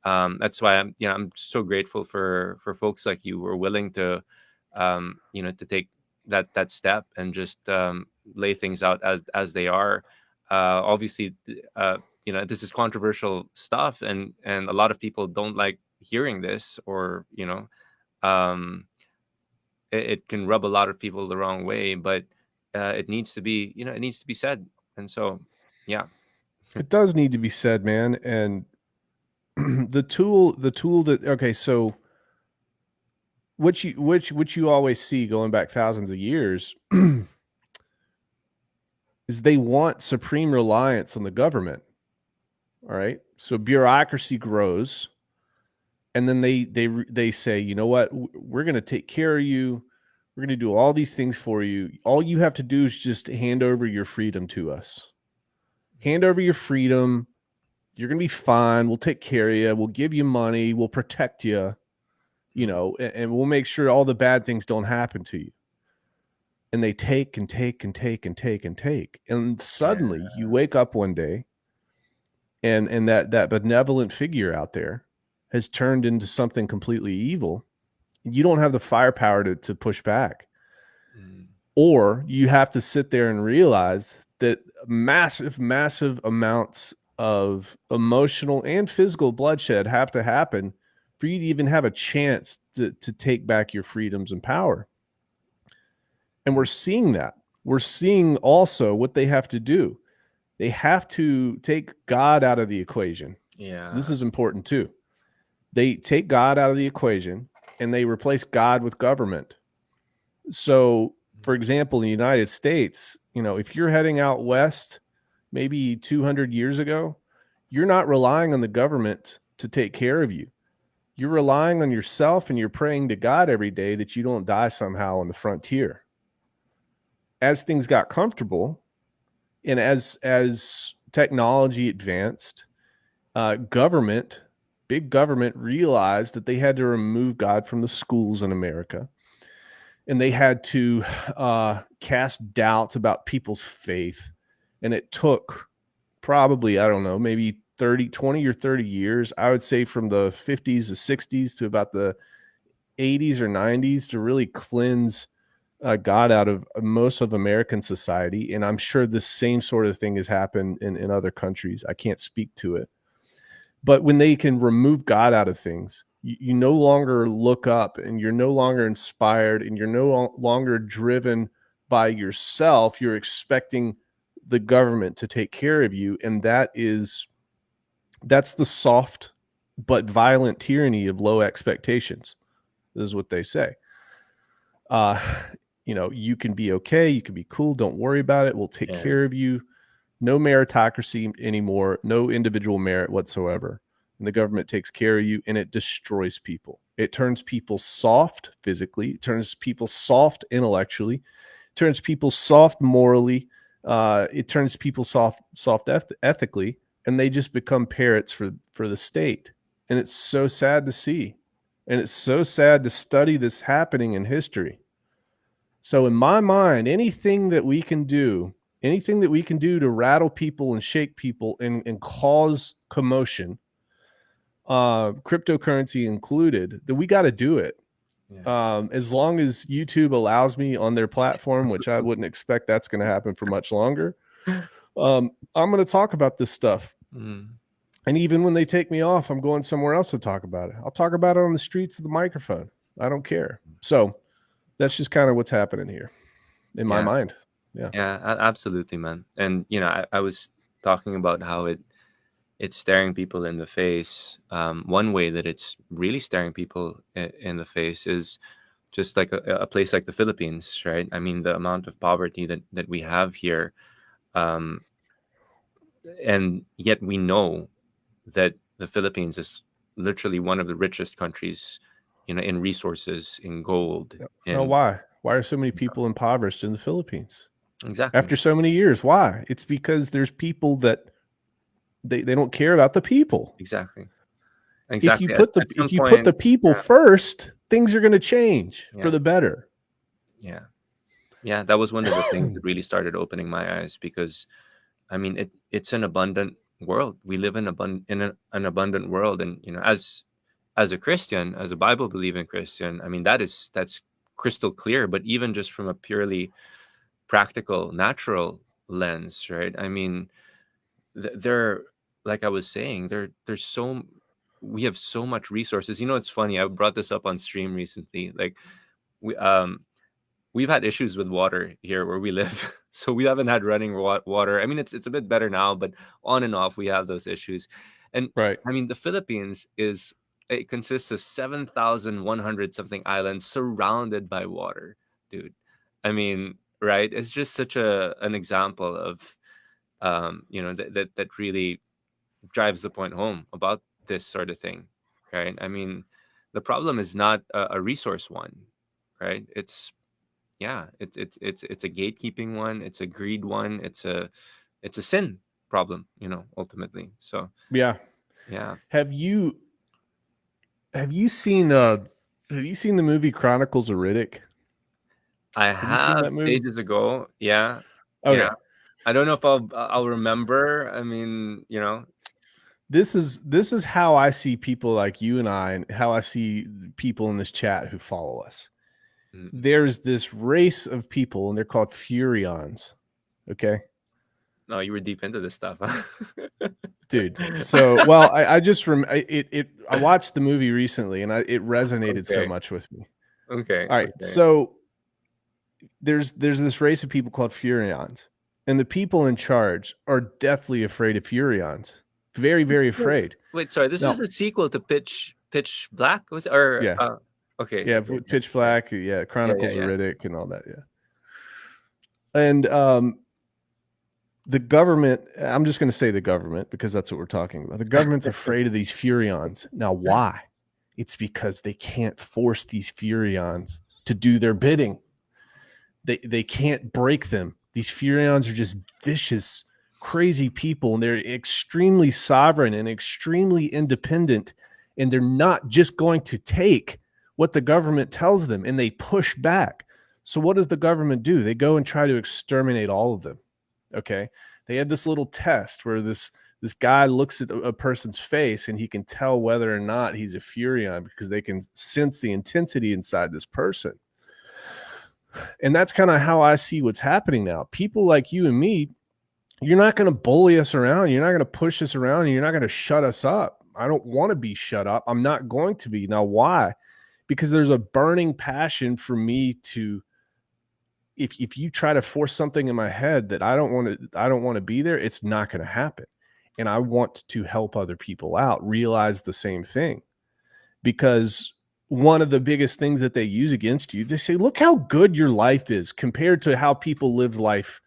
Speaker 1: that's why I'm so grateful for folks like you who are willing to to take that step and just lay things out as they are. Obviously, this is controversial stuff, and a lot of people don't like hearing this, or um, it can rub a lot of people the wrong way. But it needs to be, it needs to be said. And so, yeah.
Speaker 2: It does need to be said, man. And the tool that okay, so which you always see going back thousands of years is they want supreme reliance on the government. All right. So bureaucracy grows, and then they say, you know what, we're going to take care of you. We're going to do all these things for you. All you have to do is just hand over your freedom to us. Hand over your freedom. You're going to be fine. We'll take care of you. We'll give you money. We'll protect you, and we'll make sure all the bad things don't happen to you. And they take and take and take and take and take. And
Speaker 1: Yeah.
Speaker 2: suddenly you wake up one day, and that benevolent figure out there has turned into something completely evil. You don't have the firepower to push back.
Speaker 1: Mm.
Speaker 2: Or you have to sit there and realize that massive amounts of emotional and physical bloodshed have to happen for you to even have a chance to take back your freedoms and power. And we're
Speaker 1: Mm.
Speaker 2: seeing that. We're seeing also what they have to do. They have to take God out of the equation. This
Speaker 1: Yeah.
Speaker 2: is important too. They take God out of the equation and they replace God with government. So, for example, in the United States, if you're heading out west, maybe 200 years ago, you're not relying on the government to take care of you. You're relying on yourself, and you're praying to God every day that you don't die somehow on the frontier. As things got comfortable, and as technology advanced, government, big government, realized that they had to remove God from the schools in America, and they had to cast doubts about people's faith. And it took probably, I don't know, maybe 20 or 30 years, I would say, from the 50s to 60s to about the 80s or 90s to really cleanse God out of most of American society. And I'm sure the same sort of thing has happened in other countries. I can't speak to it. But when they can remove God out of things, you no longer look up, and you're no longer inspired, and you're no longer driven by yourself. You're expecting the government to take care of you. And that's the soft but violent tyranny of low expectations. This is what they say. Uh, you can be okay. You can be cool. Don't worry about it. We'll take
Speaker 1: Yeah.
Speaker 2: care of you. No meritocracy anymore, no individual merit whatsoever. And the government takes care of you, and it destroys people. It turns people soft physically, it turns people soft intellectually, it turns people soft morally, it turns people soft ethically, and they just become parrots for the state. And it's so sad to see. And it's so sad to study this happening in history. So in my mind, anything that we can do to rattle people and shake people and cause commotion, cryptocurrency included, that we got to do it.
Speaker 1: Yeah.
Speaker 2: As long as YouTube allows me on their platform, which I wouldn't expect that's going to happen for much longer, I'm going to talk about this stuff.
Speaker 1: Mm.
Speaker 2: And even when they take me off, I'm going somewhere else to talk about it. I'll talk about it on the streets with the microphone. I don't care. So that's just kind of what's happening here in my
Speaker 1: Yeah.
Speaker 2: mind. Yeah.
Speaker 1: Yeah. Absolutely, man. And I was talking about how it's staring people in the face. One way that it's really staring people in the face is just like a place like the Philippines, right? I mean, the amount of poverty that we have here, um, and yet we know that the Philippines is literally one of the richest countries, in resources, in gold,
Speaker 2: Yeah. Now,
Speaker 1: in
Speaker 2: why? Why are so many people impoverished in the Philippines
Speaker 1: exactly,
Speaker 2: after so many years? Why? It's because there's people that they don't care about the people.
Speaker 1: exactly,
Speaker 2: If you
Speaker 1: exactly. At,
Speaker 2: put the
Speaker 1: at some
Speaker 2: if you put
Speaker 1: point,
Speaker 2: the people
Speaker 1: yeah,
Speaker 2: first, things are going to change for
Speaker 1: yeah,
Speaker 2: the better.
Speaker 1: yeah, yeah. That was one of the things that really started opening my eyes because, I mean, it's an abundant world. We live in an abundant world, and as a Christian, as a Bible believing Christian, I mean that's crystal clear. But even just from a purely practical, natural lens, right? I mean, there, like I was saying, there's so we have so much resources. It's funny. I brought this up on stream recently. Like we we've had issues with water here where we live. So we haven't had running water. I mean, it's a bit better now, but on and off we have those issues. And
Speaker 2: Right.
Speaker 1: I mean, the Philippines is it consists of 7,100 something islands surrounded by water, dude. I mean, right? It's just such a an example of that really drives the point home about this sort of thing, right? I mean, the problem is not a resource one, right? It's yeah, it's a gatekeeping one, it's a greed one, it's a sin problem, ultimately. So
Speaker 2: Yeah.
Speaker 1: yeah,
Speaker 2: Have you have you seen have you seen the movie Chronicles of Riddick?
Speaker 1: I
Speaker 2: Have you seen
Speaker 1: have
Speaker 2: that movie?
Speaker 1: ages ago. Yeah, yeah.
Speaker 2: Okay.
Speaker 1: I don't know if I'll remember. I mean,
Speaker 2: This is how I see people like you and I, and how I see people in this chat who follow us.
Speaker 1: mm,
Speaker 2: There's this race of people, and they're called Furions. Okay,
Speaker 1: no, you were deep into this stuff, huh?
Speaker 2: dude. So, well, I just I watched the movie recently, and it resonated so
Speaker 1: Okay,
Speaker 2: much with me.
Speaker 1: okay,
Speaker 2: All right,
Speaker 1: okay.
Speaker 2: so there's this race of people called Furions, and the people in charge are deathly afraid of Furions. Very, very
Speaker 1: Wait,
Speaker 2: afraid.
Speaker 1: wait, sorry. This
Speaker 2: Now,
Speaker 1: is a sequel to Pitch Black, was it? Or
Speaker 2: yeah,
Speaker 1: okay,
Speaker 2: yeah,
Speaker 1: okay, okay,
Speaker 2: Pitch
Speaker 1: okay.
Speaker 2: Black, yeah,
Speaker 1: Yeah, yeah,
Speaker 2: Chronicles of
Speaker 1: yeah.
Speaker 2: Riddick, and all that, yeah. And the government, I'm just going to say the government because that's what we're talking about. The government's afraid of these Furions. Now, why? It's because they can't force these Furions to do their bidding. They can't break them. These Furions are just vicious, crazy people, and they're extremely sovereign and extremely independent. And they're not just going to take what the government tells them, and they push back. So what does the government do? They go and try to exterminate all of them. Okay. They had this little test where this guy looks at a person's face and he can tell whether or not he's a Furion because they can sense the intensity inside this person. And that's kind of how I see what's happening now. People like you and me, you're not going to bully us around. You're not going to push us around. And you're not going to shut us up. I don't want to be shut up. I'm not going to be. Now, why? Because there's a burning passion for me to, if you try to force something in my head that I don't want to be there, it's not going to happen. And I want to help other people out, realize the same thing. Because one of the biggest things that they use against you, they say, look how good your life is compared to how people lived life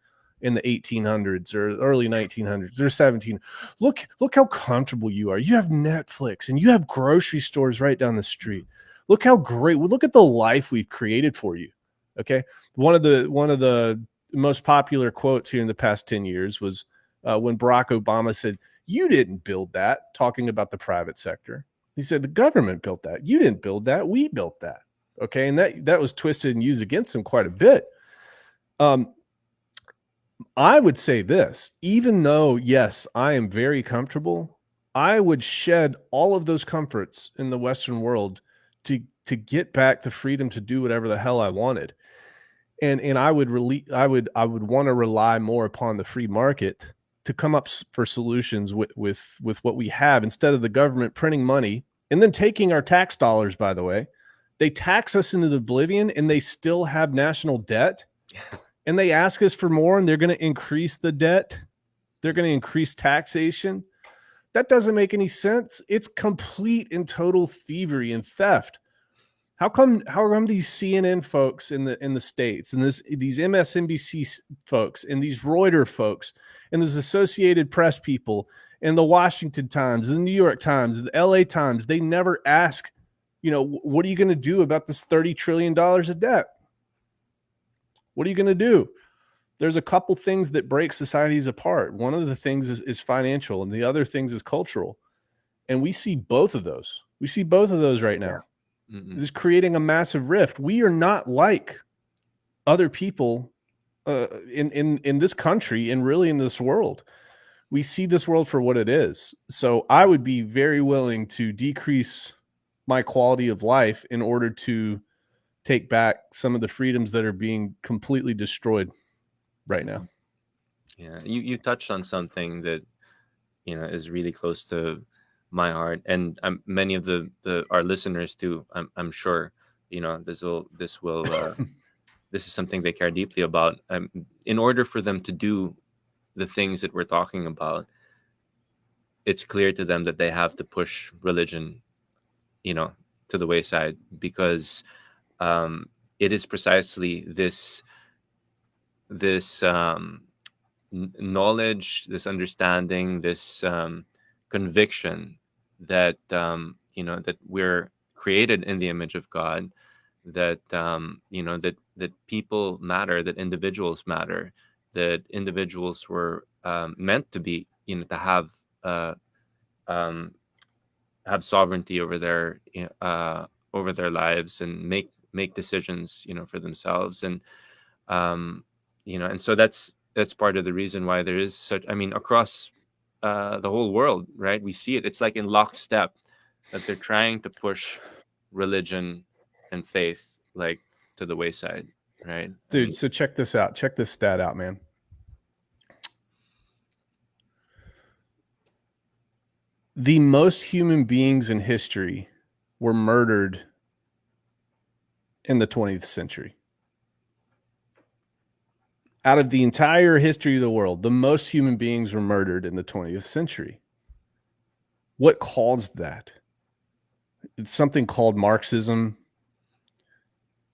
Speaker 2: in the 1800s or early 1900s or 17. Look how comfortable you are. You have Netflix and you have grocery stores right down the street. Look how great. Look at the life we've created for you. Okay. One of the most popular quotes here in the past 10 years was when Barack Obama said, you didn't build that, talking about the private sector. He said, the government built that. You didn't build that. We built that. Okay. And that was twisted and used against him quite a bit. I would say this, even though, yes, I am very comfortable, I would shed all of those comforts in the Western world to get back the freedom to do whatever the hell I wanted. And I would want to rely more upon the free market to come up for solutions with what we have, instead of the government printing money and then taking our tax dollars. By the way, they tax us into the oblivion, and they still have national debt, and they ask us for more, and they're going to increase the debt. They're going to increase taxation. That doesn't make any sense. It's complete and total thievery and theft. How come these CNN folks in the states, and these MSNBC folks, and these Reuters folks, and these Associated Press people, and the Washington Times, and the New York Times, and the LA Times, they never ask, what are you going to do about this $30 trillion of debt? What are you going to do? There's a couple things that break societies apart. One of the things is financial, and the other things is cultural. And we see both of those. We see both of those right
Speaker 1: Yeah.
Speaker 2: now.
Speaker 1: Mm-mm.
Speaker 2: This is creating a massive rift. We are not like other people in this country, and really in this world. We see this world for what it is. So I would be very willing to decrease my quality of life in order to take back some of the freedoms that are being completely destroyed right now.
Speaker 1: Yeah, you touched on something that is really close to my heart, and many of the our listeners too. I'm sure this will this is something they care deeply about. In order for them to do the things that we're talking about, it's clear to them that they have to push religion, to the wayside, because it is precisely this knowledge, this understanding, this conviction that that we're created in the image of God, that that people matter, that individuals matter, that individuals were meant to be, to uh, um, have sovereignty over their lives, and make decisions, for themselves. And um and so that's part of the reason why there is such, I mean, across the whole world, right? We see it. It's like in lockstep, that they're trying to push religion and faith, like, to the wayside, right? I
Speaker 2: Dude,
Speaker 1: mean,
Speaker 2: so check this out. Check this stat out, man. The most human beings in history were murdered in the 20th century. Out of the entire history of the world, the most human beings were murdered in the 20th century. What caused that? It's something called Marxism,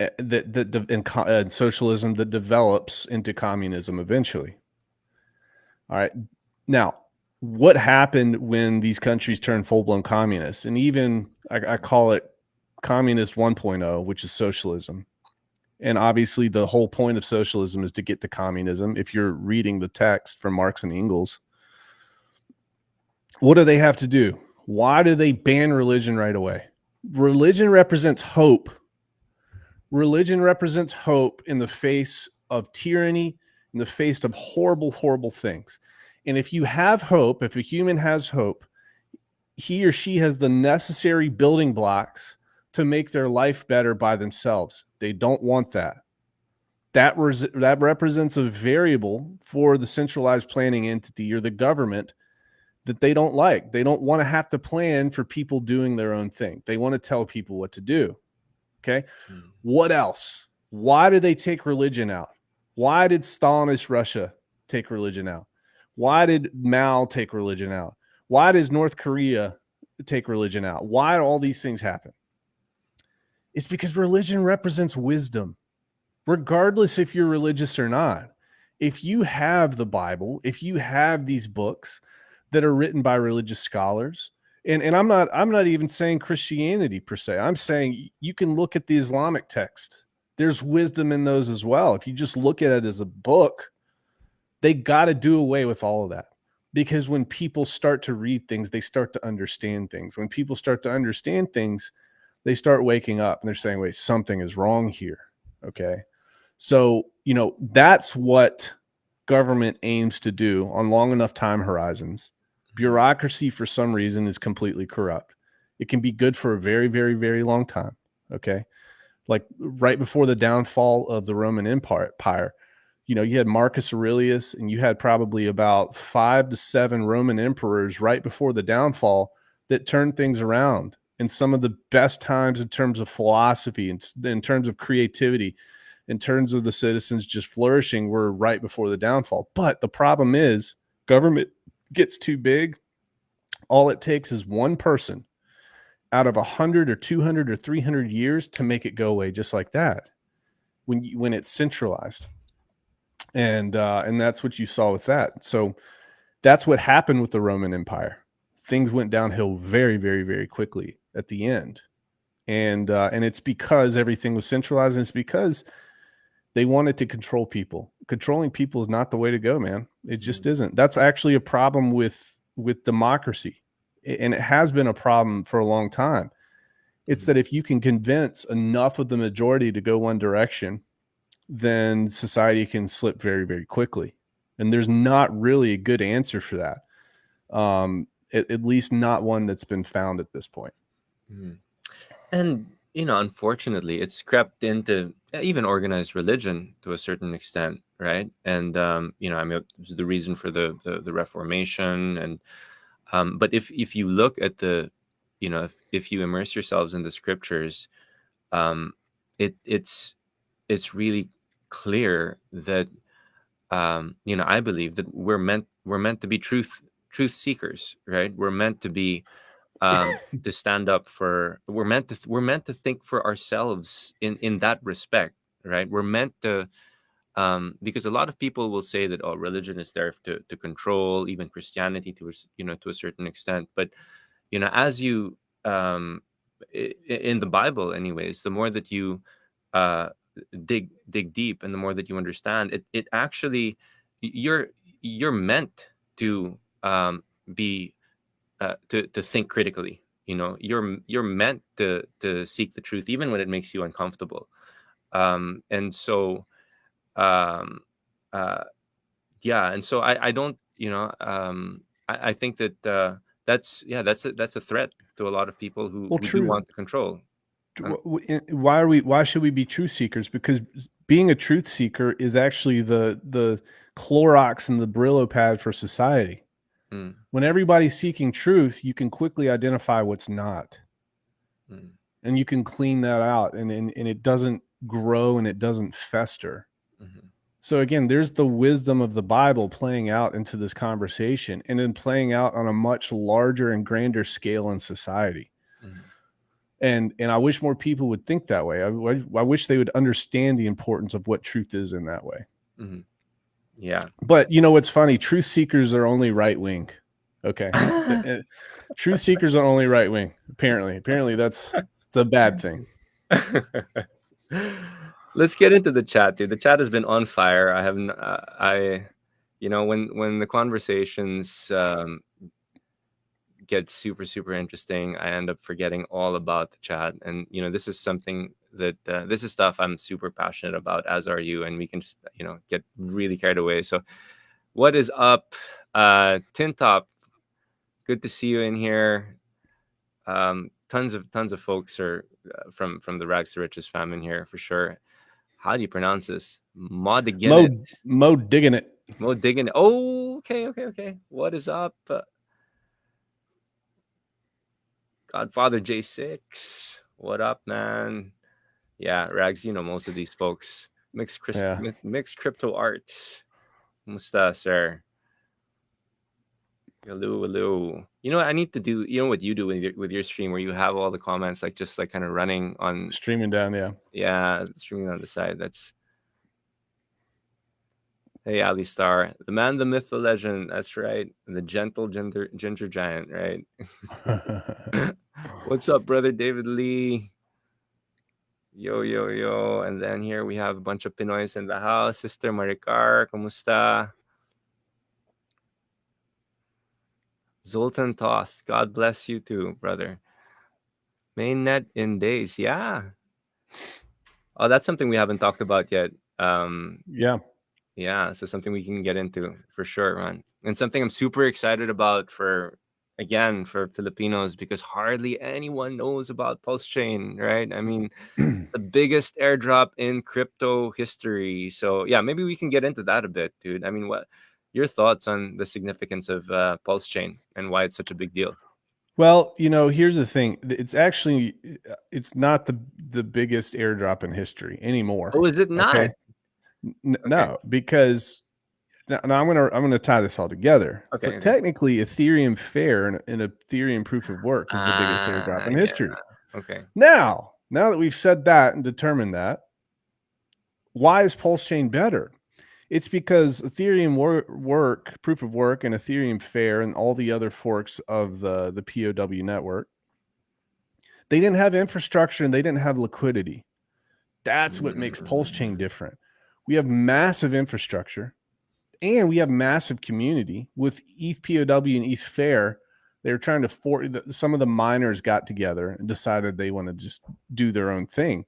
Speaker 2: and socialism, that develops into communism eventually. All right. Now, what happened when these countries turned full-blown communist? And even I call it communist 1.0, which is socialism. And obviously the whole point of socialism is to get to communism. If you're reading the text from Marx and Engels, what do they have to do? Why do they ban religion right away? Religion represents hope. Religion represents hope in the face of tyranny, in the face of horrible, horrible things. And if you have hope, if a human has hope, he or she has the necessary building blocks to make their life better by themselves. They don't want that. That represents a variable for the centralized planning entity or the government that they don't like. They don't want to have to plan for people doing their own thing. They want to tell people what to do. Okay. What else? Why did they take religion out? Why did Stalinist Russia take religion out? Why did Mao take religion out? Why does North Korea take religion out? Why do all these things happen? It's because religion represents wisdom, regardless if you're religious or not. If you have the Bible, if you have these books that are written by religious scholars, and I'm not even saying Christianity per se. I'm saying you can look at the Islamic text. There's wisdom in those as well. If you just look at it as a book, they got to do away with all of that, because when people start to read things, they start to understand things. When people start to understand things, they start waking up and they're saying, wait, something is wrong here. Okay. So, that's what government aims to do on long enough time horizons. Bureaucracy, for some reason, is completely corrupt. It can be good for a very, very, very long time. Okay. Like right before the downfall of the Roman Empire, you had Marcus Aurelius, and you had probably about 5 to 7 Roman emperors right before the downfall that turned things around. And some of the best times in terms of philosophy, and in terms of creativity, in terms of the citizens just flourishing, were right before the downfall. But the problem is, government gets too big. All it takes is one person out of 100 or 200 or 300 years to make it go away just like that, when it's centralized. And that's what you saw with that. So that's what happened with the Roman Empire. Things went downhill very, very, very quickly at the end. And it's because everything was centralized, and it's because they wanted to control people. Controlling people is not the way to go, man. It just isn't. That's actually a problem with democracy. And it has been a problem for a long time. It's that if you can convince enough of the majority to go one direction, then society can slip very, very quickly. And there's not really a good answer for that. At least not one that's been found at this point.
Speaker 1: And unfortunately, it's crept into even organized religion to a certain extent, right? And I mean, it was the reason for the Reformation. And but if you look at if you immerse yourselves in the scriptures, it's really clear that I believe that we're meant to be truth seekers, right? We're meant to be to stand up for. We're meant to think for ourselves in that respect, right? We're meant to because a lot of people will say that, oh, religion is there to control, even Christianity to a certain extent. But as you in the Bible, anyways, the more that you uh dig deep, and the more that you understand it actually, you're meant to be to think critically. You're meant to seek the truth even when it makes you uncomfortable. And so um uh yeah, and so I don't, I think that that's a threat to a lot of people who
Speaker 2: Well,
Speaker 1: who do
Speaker 2: truth.
Speaker 1: want to control. Um,
Speaker 2: Why should we be truth seekers? Because being a truth seeker is actually the Clorox and the Brillo pad for society.
Speaker 1: mm,
Speaker 2: When everybody's seeking truth, you can quickly identify what's not,
Speaker 1: mm,
Speaker 2: and you can clean that out, and it doesn't grow and it doesn't fester.
Speaker 1: mhm,
Speaker 2: So again, there's the wisdom of the Bible playing out into this conversation, and then playing out on a much larger and grander scale in society.
Speaker 1: mhm,
Speaker 2: And I wish more people would think that way. I wish they would understand the importance of what truth is in that way.
Speaker 1: mhm. Yeah.
Speaker 2: But you know what's funny? Truth seekers are only right wing. Okay, truth seekers are only right wing. Apparently that's a bad thing.
Speaker 1: Let's get into the chat, dude. The chat has been on fire. When the conversations get super super interesting, I end up forgetting all about the chat. And this is something that this is stuff I'm super passionate about, as are you, and we can just get really carried away. So what is up, Tintop? Good to see you in here. Tons of folks are from the Rags2Riches fam in here for sure. How do you pronounce this? Modiginit.
Speaker 2: Mo digging it.
Speaker 1: Modiginit. Oh, okay. What is up? Godfather J6. What up, man? Yeah, Rags, most of these folks.
Speaker 2: Yeah,
Speaker 1: Mixed crypto arts. Musta, sir. Hello. You know what I need to do? You know what you do with your stream, where you have all the comments like just like kind of running on,
Speaker 2: streaming down.
Speaker 1: yeah, streaming on the side. That's Hey, Ali Star, the man, the myth, the legend. That's right. The gentle ginger giant, right?
Speaker 2: Yeah.
Speaker 1: What's up, brother David Lee? Yo. And then here we have a bunch of Pinoys in the house. Sister Maricar, kumusta? Zoltan Toss, God bless you too, brother. Mainnet in days, yeah. Oh, that's something we haven't talked about yet.
Speaker 2: Yeah.
Speaker 1: Yeah, so something we can get into for sure, man. And something I'm super excited about for Filipinos, because hardly anyone knows about Pulse Chain, right? I mean, the biggest airdrop in crypto history. So yeah, maybe we can get into that a bit, dude. I mean, what your thoughts on the significance of Pulse Chain and why it's such a big deal?
Speaker 2: Well, here's the thing. It's not the biggest airdrop in history anymore.
Speaker 1: Oh, is it not?
Speaker 2: Okay.
Speaker 1: Okay.
Speaker 2: No, because now I'm gonna tie this all together. But
Speaker 1: Okay.
Speaker 2: technically, Ethereum Fair and Ethereum Proof of Work is the biggest airdrop in
Speaker 1: Yeah.
Speaker 2: history.
Speaker 1: Okay.
Speaker 2: Now that we've said that and determined that, why is Pulse Chain better? It's because Ethereum work, Proof of Work, and Ethereum Fair, and all the other forks of the POW network, they didn't have infrastructure and they didn't have liquidity. That's what makes Pulse Chain
Speaker 1: Mm.
Speaker 2: different. We have massive infrastructure and we have massive community. With ETH POW and ETH Fair, they were trying to some of the miners got together and decided they want to just do their own thing.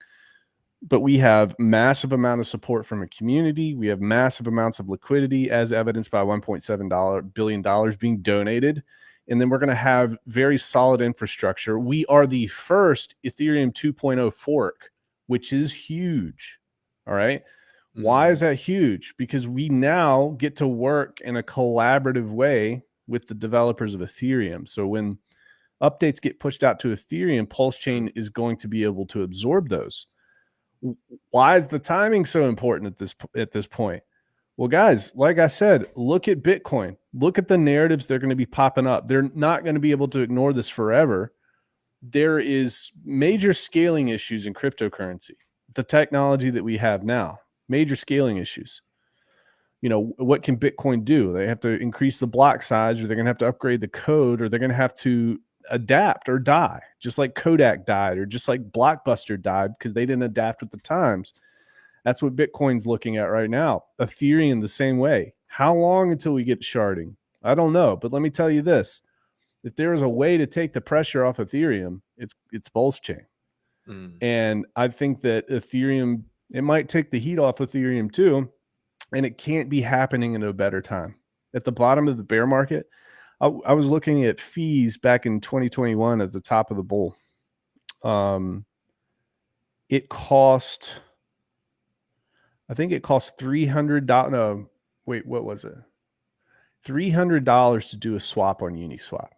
Speaker 2: But we have massive amount of support from a community. We have massive amounts of liquidity, as evidenced by $1.7 billion being donated. And then we're going to have very solid infrastructure. We are the first Ethereum 2.0 fork, which is huge. All right. Why is that huge? Because we now get to work in a collaborative way with the developers of Ethereum. So when updates get pushed out to Ethereum, Pulse Chain is going to be able to absorb those. Why is the timing so important at this point? Well, guys, like I said, look at Bitcoin. Look at the narratives they're going to be popping up. They're not going to be able to ignore this forever. There is major scaling issues in cryptocurrency. The technology that we have now, major scaling issues. You know, what can Bitcoin do? They have to increase the block size, or they're going to have to upgrade the code, or they're going to have to adapt or die, just like Kodak died, or just like Blockbuster died because they didn't adapt with the times. That's what Bitcoin's looking at right now. Ethereum, the same way. How long until we get sharding? I don't know, but let me tell you this: if there is a way to take the pressure off Ethereum, it's Pulse Chain. And I think that Ethereum, it might take the heat off Ethereum too, and it can't be happening in a better time. At the bottom of the bear market, I was looking at fees back in 2021 at the top of the bull. It cost, I think it cost $300. No, wait, what was it? $300 to do a swap on Uniswap.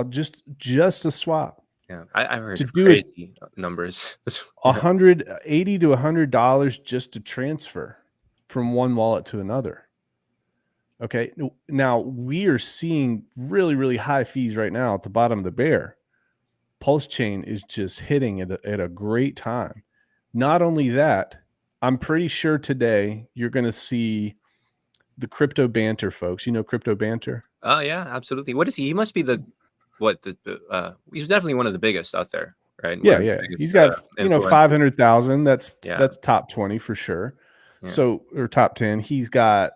Speaker 2: Just a swap.
Speaker 1: Yeah, I heard
Speaker 2: To do
Speaker 1: crazy numbers.
Speaker 2: $180 to $100 just to transfer from one wallet to another. Okay. Now we are seeing really, really high fees right now at the bottom of the bear. Pulse Chain is just hitting at a great time. Not only that, I'm pretty sure today you're going to see the Crypto Banter folks. You know Crypto Banter?
Speaker 1: Oh yeah, absolutely. What is he? He must be he's definitely one of the biggest out there, right? One
Speaker 2: Yeah,
Speaker 1: of the
Speaker 2: yeah.
Speaker 1: biggest,
Speaker 2: He's got,
Speaker 1: influencers.
Speaker 2: 500,000. That's
Speaker 1: Yeah.
Speaker 2: top 20 for sure.
Speaker 1: Yeah.
Speaker 2: So, or top 10. He's got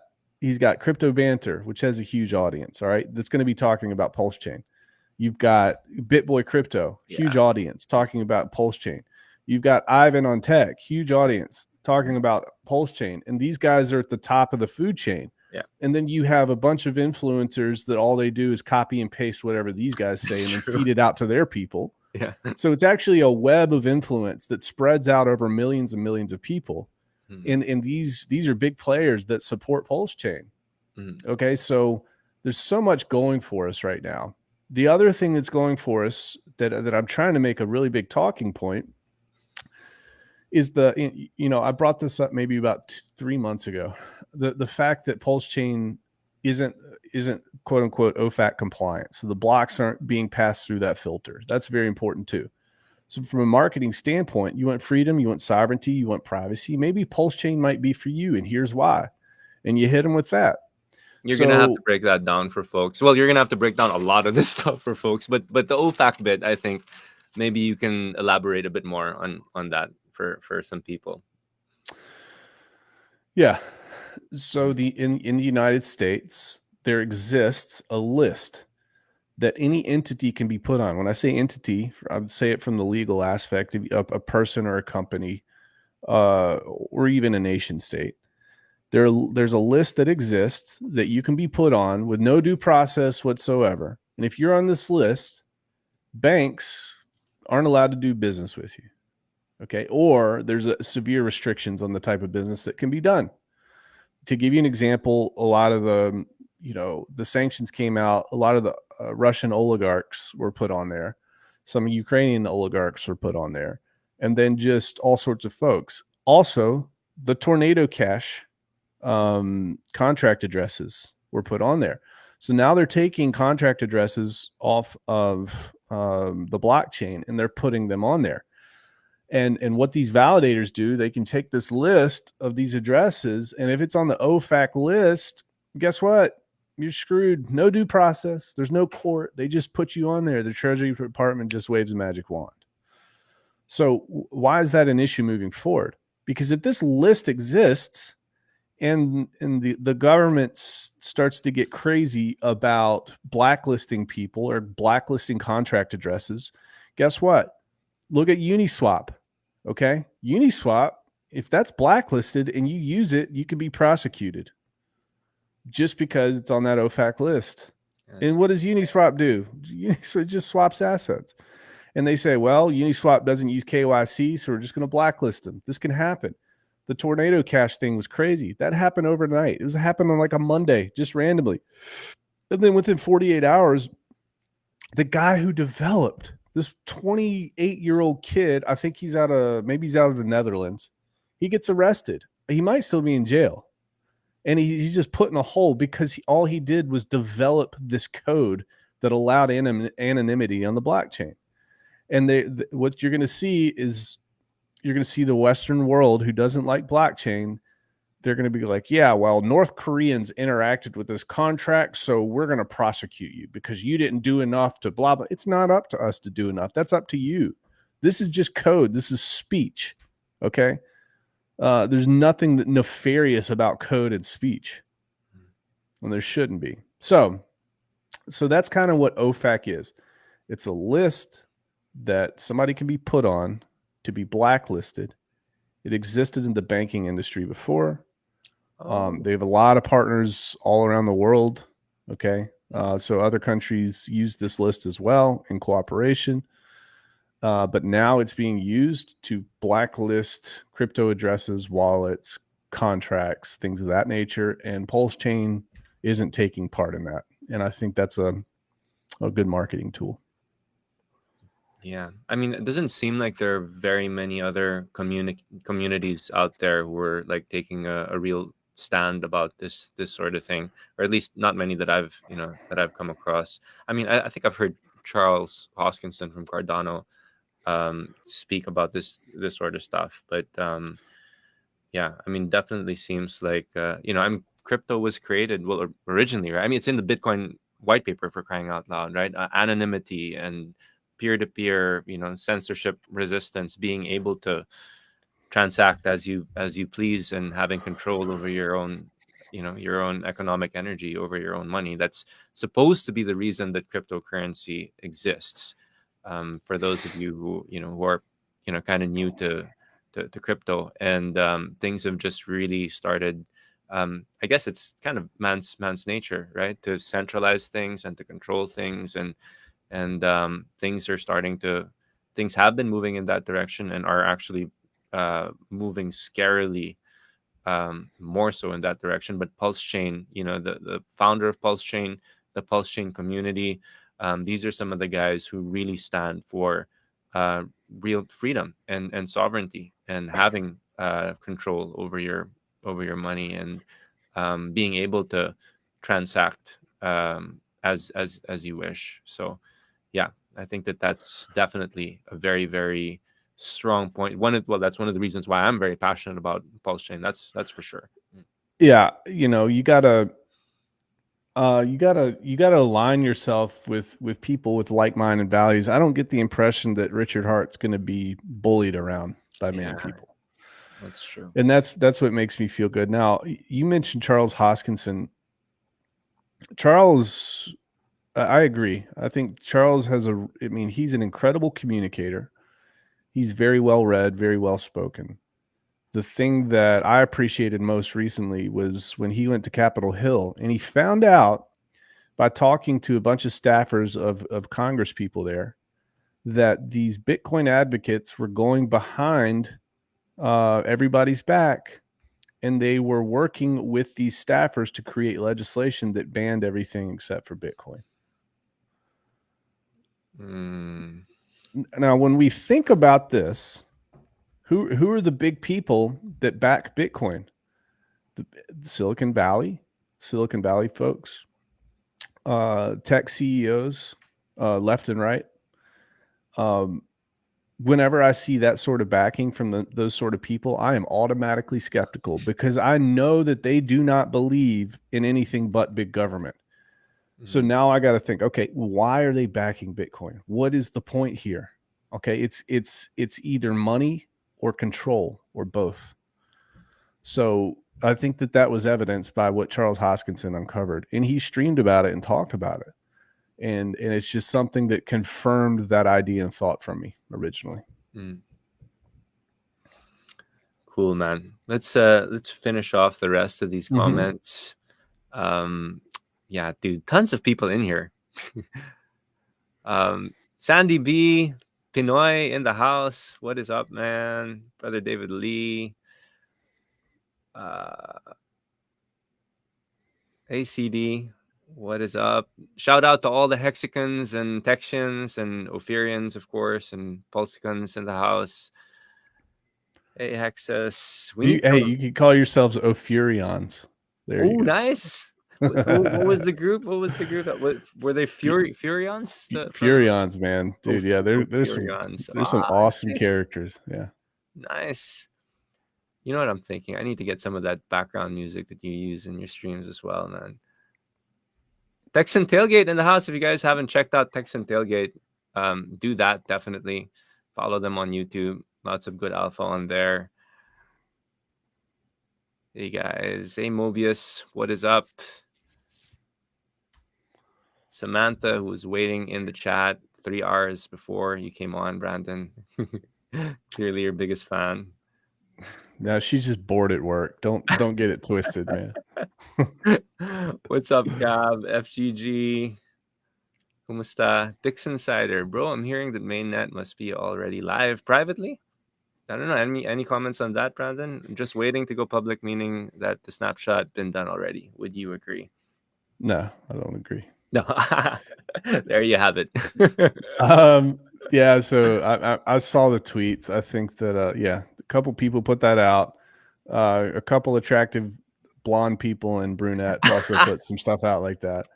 Speaker 2: Crypto Banter, which has a huge audience. All right. That's going to be talking about Pulse Chain. You've got BitBoy Crypto, huge audience talking about Pulse Chain. You've got Ivan on Tech, huge audience talking about Pulse Chain. And these guys are at the top of the food chain.
Speaker 1: Yeah.
Speaker 2: And then you have a bunch of influencers that all they do is copy and paste whatever these guys say and then feed it out to their people.
Speaker 1: Yeah.
Speaker 2: So it's actually a web of influence that spreads out over millions and millions of people. And these are big players that support Pulse Chain. Okay. So there's so much going for us right now. The other thing that's going for us that I'm trying to make a really big talking point is I brought this up maybe about 3 months ago. The fact that Pulse Chain isn't quote unquote OFAC compliant. So the blocks aren't being passed through that filter. That's very important too. So from a marketing standpoint, you want freedom, you want sovereignty, you want privacy. Maybe Pulse Chain might be for you, and here's why. And you hit them with that.
Speaker 1: You're gonna have to break that down for folks. Well, you're gonna have to break down a lot of this stuff for folks, but the OFAC bit, I think maybe you can elaborate a bit more on that for some people.
Speaker 2: Yeah. So in the United States, there exists a list that any entity can be put on. When I say entity, I would say it from the legal aspect of a person or a company, or even a nation state. There's a list that exists that you can be put on with no due process whatsoever. And if you're on this list, banks aren't allowed to do business with you. Okay. Or there's severe restrictions on the type of business that can be done. To give you an example, a lot of the sanctions came out, a lot of the Russian oligarchs were put on there. Some Ukrainian oligarchs were put on there, and then just all sorts of folks. Also, the Tornado Cash contract addresses were put on there. So now they're taking contract addresses off of the blockchain and they're putting them on there. And what these validators do, they can take this list of these addresses, and if it's on the OFAC list, guess what? You're screwed. No due process. There's no court. They just put you on there. The Treasury Department just waves a magic wand. So why is that an issue moving forward? Because if this list exists and the government starts to get crazy about blacklisting people or blacklisting contract addresses, guess what? Look at Uniswap. Okay. Uniswap, if that's blacklisted and you use it, you can be prosecuted just because it's on that OFAC list. Yes. And what does Uniswap do? Uniswap just swaps assets. And they say, well, Uniswap doesn't use KYC, so we're just going to blacklist them. This can happen. The Tornado Cash thing was crazy. That happened overnight. It happened on like a Monday, just randomly. And then within 48 hours, the guy who developed This 28-year-old kid, I think he's out of the Netherlands. He gets arrested. He might still be in jail. And he's just put in a hole because all he did was develop this code that allowed anonymity on the blockchain. And what you're going to see is you're going to see the Western world who doesn't like blockchain. They're going to be like, yeah, well, North Koreans interacted with this contract, so we're going to prosecute you because you didn't do enough to blah, blah. It's not up to us to do enough. That's up to you. This is just code. This is speech. Okay. There's nothing nefarious about code and speech, and there shouldn't be. So that's kind of what OFAC is. It's a list that somebody can be put on to be blacklisted. It existed in the banking industry before.
Speaker 1: Oh.
Speaker 2: They have a lot of partners all around the world. Okay. So other countries use this list as well in cooperation. But now it's being used to blacklist crypto addresses, wallets, contracts, things of that nature. And Pulse Chain isn't taking part in that. And I think that's a good marketing tool.
Speaker 1: Yeah, I mean, it doesn't seem like there are very many other communities out there who are like taking a real stand about this sort of thing, or at least not many that I've come across. I mean, I think I've heard Charles Hoskinson from Cardano speak about this sort of stuff, but yeah, I mean, definitely seems like I'm crypto was created well originally, right? I mean, it's in the Bitcoin white paper for crying out loud, right? Anonymity and peer-to-peer, censorship resistance, being able to transact as you please and having control over your own economic energy, over your own money. That's supposed to be the reason that cryptocurrency exists. For those of you who are kind of new to crypto, and things have just really started. I guess it's kind of man's nature, right, to centralize things and to control things, and things have been moving in that direction and are actually moving scarily more so in that direction. But Pulse Chain, the founder of Pulse Chain, the Pulse Chain community, these are some of the guys who really stand for real freedom and sovereignty and having control over your money, and being able to transact as you wish. So yeah, I think that's definitely a very, very strong point. That's one of the reasons why I'm very passionate about Pulse Chain. That's for sure.
Speaker 2: Yeah. You gotta align yourself with people with like-minded values. I don't get the impression that Richard Hart's going to be bullied around by many
Speaker 1: Yeah,
Speaker 2: people.
Speaker 1: that's true.
Speaker 2: And that's what makes me feel good. Now, you mentioned Charles Hoskinson. Charles, I agree. I think Charles I mean, he's an incredible communicator. He's very well read, very well spoken. The thing that I appreciated most recently was when he went to Capitol Hill and he found out by talking to a bunch of staffers of Congress people there that these Bitcoin advocates were going behind everybody's back, and they were working with these staffers to create legislation that banned everything except for Bitcoin.
Speaker 1: Mm,
Speaker 2: Now, when we think about this, who are the big people that back Bitcoin? The Silicon Valley folks, tech CEOs, left and right. Um, Whenever I see that sort of backing from those sort of people, I am automatically skeptical because I know that they do not believe in anything but big government. So
Speaker 1: mhm.
Speaker 2: now I got to think, okay, why are they backing Bitcoin? What is the point here? Okay, it's either money or control or both. So I think that was evidenced by what Charles Hoskinson uncovered, and he streamed about it and talked about it, and it's just something that confirmed that idea and thought from me originally.
Speaker 1: Mm. Cool, man. Let's finish off the rest of these
Speaker 2: Mm-hmm.
Speaker 1: comments. Um, yeah, dude, tons of people in here. Sandy B, Pinoy in the house. What is up, man? Brother David Lee. Uh, ACD. What is up? Shout out to all the Hexicans and Texians and Ophirians, of course, and Pulsicans in the house. Hey, Hexus. We need
Speaker 2: Hey,
Speaker 1: some.
Speaker 2: you could call yourselves Ophurions. There
Speaker 1: Oh,
Speaker 2: you go.
Speaker 1: nice. What was the group? What was the group? What were they? Furions from
Speaker 2: Furions, man, dude. Yeah,
Speaker 1: Furions.
Speaker 2: there's some
Speaker 1: Ah,
Speaker 2: awesome
Speaker 1: nice,
Speaker 2: characters. Yeah.
Speaker 1: nice. You know what I'm thinking? I need to get some of that background music that you use in your streams as well, man. Texan Tailgate in the house. If you guys haven't checked out Texan Tailgate, do that definitely. Follow them on YouTube. Lots of good alpha on there. Hey guys, hey Mobius, what is up? Samantha, who was waiting in the chat 3 hours before you came on, Brandon. Clearly your biggest fan.
Speaker 2: No, she's just bored at work. Don't get it twisted, man.
Speaker 1: What's up, Gab? FGG. Kumusta? Dixon Cider. Bro, I'm hearing that mainnet must be already live privately. I don't know. Any comments on that, Brandon? I'm just waiting to go public, meaning that the snapshot been done already. Would you agree?
Speaker 2: No, I don't agree.
Speaker 1: No. There you have it.
Speaker 2: Yeah, so I saw the tweets. I think that yeah, a couple people put that out. A couple attractive blonde people and brunettes also put some stuff out like that.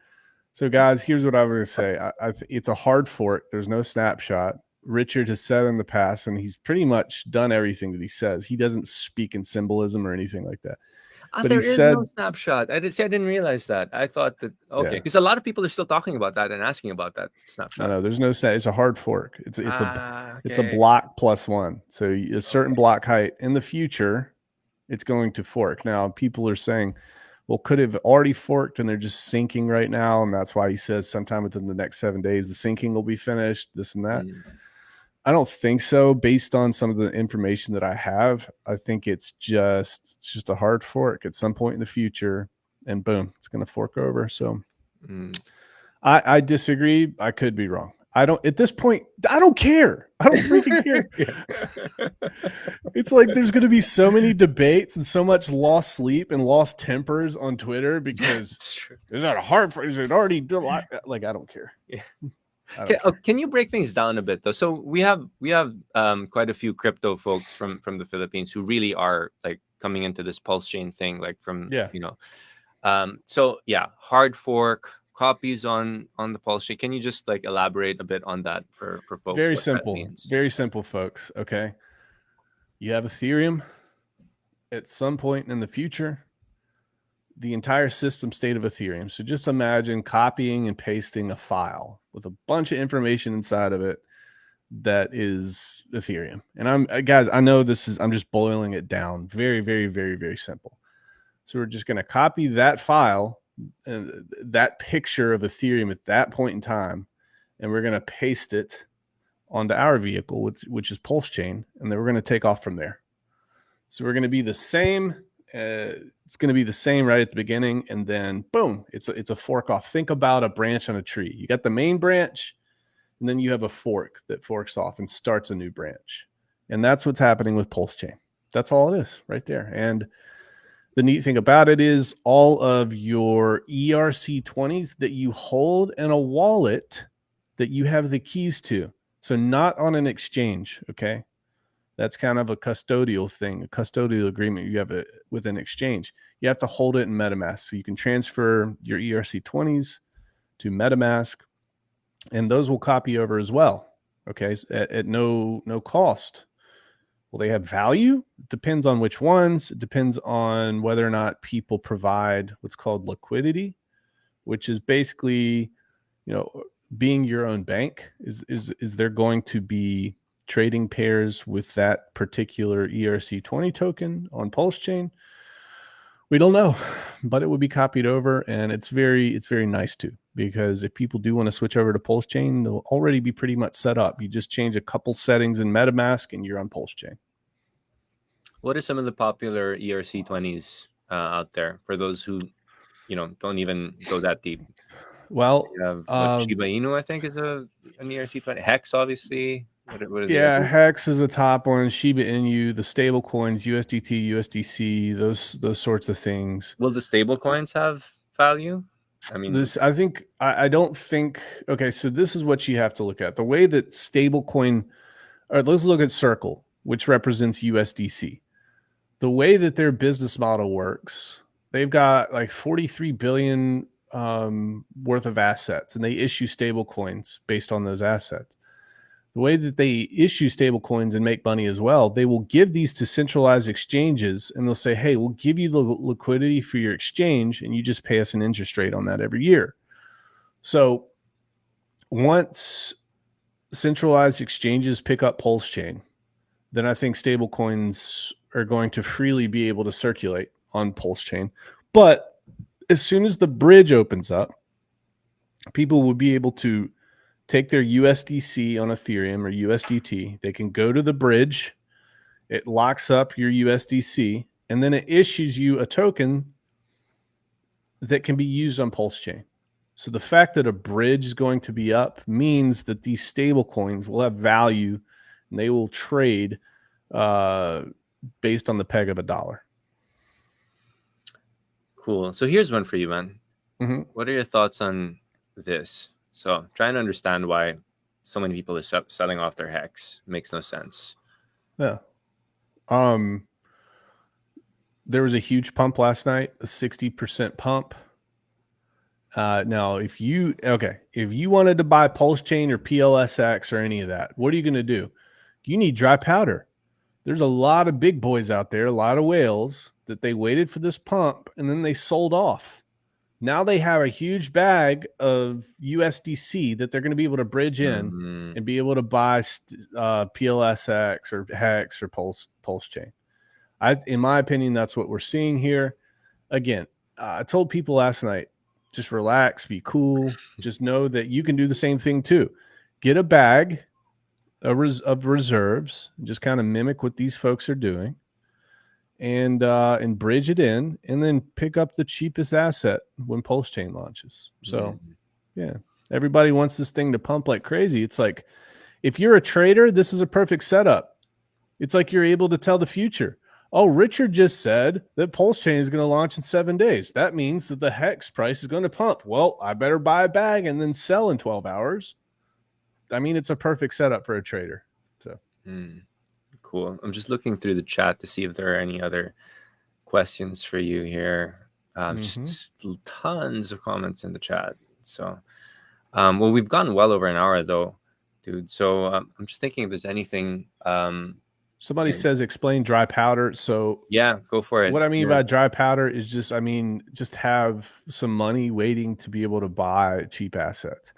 Speaker 2: So guys, here's what I was gonna say. It's a hard fork. There's no snapshot. Richard has said in the past, and he's pretty much done everything that he says. He doesn't speak in symbolism or anything like that. But he
Speaker 1: There is no
Speaker 2: said,
Speaker 1: snapshot. I didn't realize that. I thought that okay,
Speaker 2: yeah,
Speaker 1: because a lot of people are still talking about that and asking about that
Speaker 2: I
Speaker 1: snapshot.
Speaker 2: know there's no snap. It's a hard fork. It's a
Speaker 1: Okay.
Speaker 2: block plus one. So a certain
Speaker 1: Okay.
Speaker 2: block height in the future, it's going to fork. Now people are saying, well, could have already forked and they're just syncing right now, and that's why he says sometime within the next 7 days the syncing will be finished. This and that.
Speaker 1: Mm,
Speaker 2: I don't think so. Based on some of the information that I have, I think it's just a hard fork at some point in the future, and boom, it's going to fork over. So
Speaker 1: mm.
Speaker 2: I disagree. I could be wrong. I don't at this point. I don't care. I don't freaking care. It's like there's going to be so many debates and so much lost sleep and lost tempers on Twitter because
Speaker 1: It's true.
Speaker 2: is that a hard fork? Is it already like I don't care.
Speaker 1: Yeah.
Speaker 2: I don't care.
Speaker 1: Can you break things down a bit though? So we have quite a few crypto folks from the Philippines who really are like coming into this pulse chain thing, like from
Speaker 2: Yeah.
Speaker 1: so yeah, hard fork copies on the pulse chain. Can you just like elaborate a bit on that for
Speaker 2: It's
Speaker 1: folks
Speaker 2: very
Speaker 1: what that
Speaker 2: simple.
Speaker 1: means?
Speaker 2: Very simple, folks. Okay. You have Ethereum at some point in the future, the entire system state of Ethereum. So just imagine copying and pasting a file with a bunch of information inside of it that is Ethereum. And guys, I know I'm just boiling it down. Very, very, very, very simple. So we're just going to copy that file, that picture of Ethereum at that point in time, and we're going to paste it onto our vehicle, which is Pulse Chain, and then we're going to take off from there. So we're going to be the same. It's going to be the same right at the beginning, and then boom, it's a fork off. Think about a branch on a tree. You got the main branch, and then you have a fork that forks off and starts a new branch. And that's what's happening with Pulse Chain. That's all it is right there. And the neat thing about it is all of your ERC20s that you hold in a wallet that you have the keys to. So not on an exchange, okay? That's kind of a custodial thing, a custodial agreement you have with an exchange. You have to hold it in MetaMask. So you can transfer your ERC20s to MetaMask, and those will copy over as well, okay, at no cost. Will they have value? It depends on which ones. It depends on whether or not people provide what's called liquidity, which is basically, being your own bank. Is there going to be trading pairs with that particular ERC20 token on Pulse Chain? We don't know, but it would be copied over, and it's very nice too, because if people do want to switch over to Pulse Chain, they'll already be pretty much set up. You just change a couple settings in MetaMask, and you're on Pulse Chain.
Speaker 1: What are some of the popular ERC20s out there for those who don't even go that deep?
Speaker 2: Well,
Speaker 1: You have what Shiba Inu, I think, is an ERC20. Hex, obviously. What are the
Speaker 2: yeah,
Speaker 1: others?
Speaker 2: Hex is a top one. Shiba Inu, the stable coins, USDT, USDC, those sorts of things.
Speaker 1: Will the stable coins have value? I mean,
Speaker 2: This, I don't think, okay, so this is what you have to look at. The way that stablecoin, all right, let's look at Circle, which represents USDC. The way that their business model works, they've got like 43 billion worth of assets, and they issue stable coins based on those assets. The way that they issue stable coins and make money as well, they will give these to centralized exchanges, and they'll say, hey, we'll give you the liquidity for your exchange, and you just pay us an interest rate on that every year. So once centralized exchanges pick up Pulse Chain, then I think stable coins are going to freely be able to circulate on Pulse Chain. But as soon as the bridge opens up, people will be able to take their USDC on Ethereum or USDT. They can go to the bridge, it locks up your USDC, and then it issues you a token that can be used on Pulse Chain. So the fact that a bridge is going to be up means that these stable coins will have value and they will trade based on the peg of $1.
Speaker 1: cool. So here's one for you, man.
Speaker 2: Mm-hmm.
Speaker 1: What are your thoughts on this? So trying to understand why so many people are selling off their hex makes no sense.
Speaker 2: Yeah. There was a huge pump last night, a 60% pump. Now, if you wanted to buy Pulse Chain or PLSX or any of that, what are you going to do? You need dry powder. There's a lot of big boys out there, a lot of whales that they waited for this pump and then they sold off. Now they have a huge bag of USDC that they're going to be able to bridge in and be able to buy PLSX or Hex or Pulse Chain. In my opinion, that's what we're seeing here. Again, I told people last night, just relax, be cool. Just know that you can do the same thing too. Get a bag of reserves, just kind of mimic what these folks are doing, and bridge it in, and then pick up the cheapest asset when Pulse Chain launches. So, yeah, everybody wants this thing to pump like crazy. It's like, if you're a trader, this is a perfect setup. It's like you're able to tell the future. Oh, Richard just said that Pulse Chain is going to launch in 7 days. That means that the Hex price is going to pump. Well, I better buy a bag and then sell in 12 hours. I mean, it's a perfect setup for a trader. So,
Speaker 1: cool. I'm just looking through the chat to see if there are any other questions for you here. Just tons of comments in the chat. So, well, we've gone well over an hour though, dude. So I'm just thinking if there's anything.
Speaker 2: Somebody says explain dry powder. So
Speaker 1: yeah, go for it.
Speaker 2: What I mean by dry powder is just have some money waiting to be able to buy cheap assets.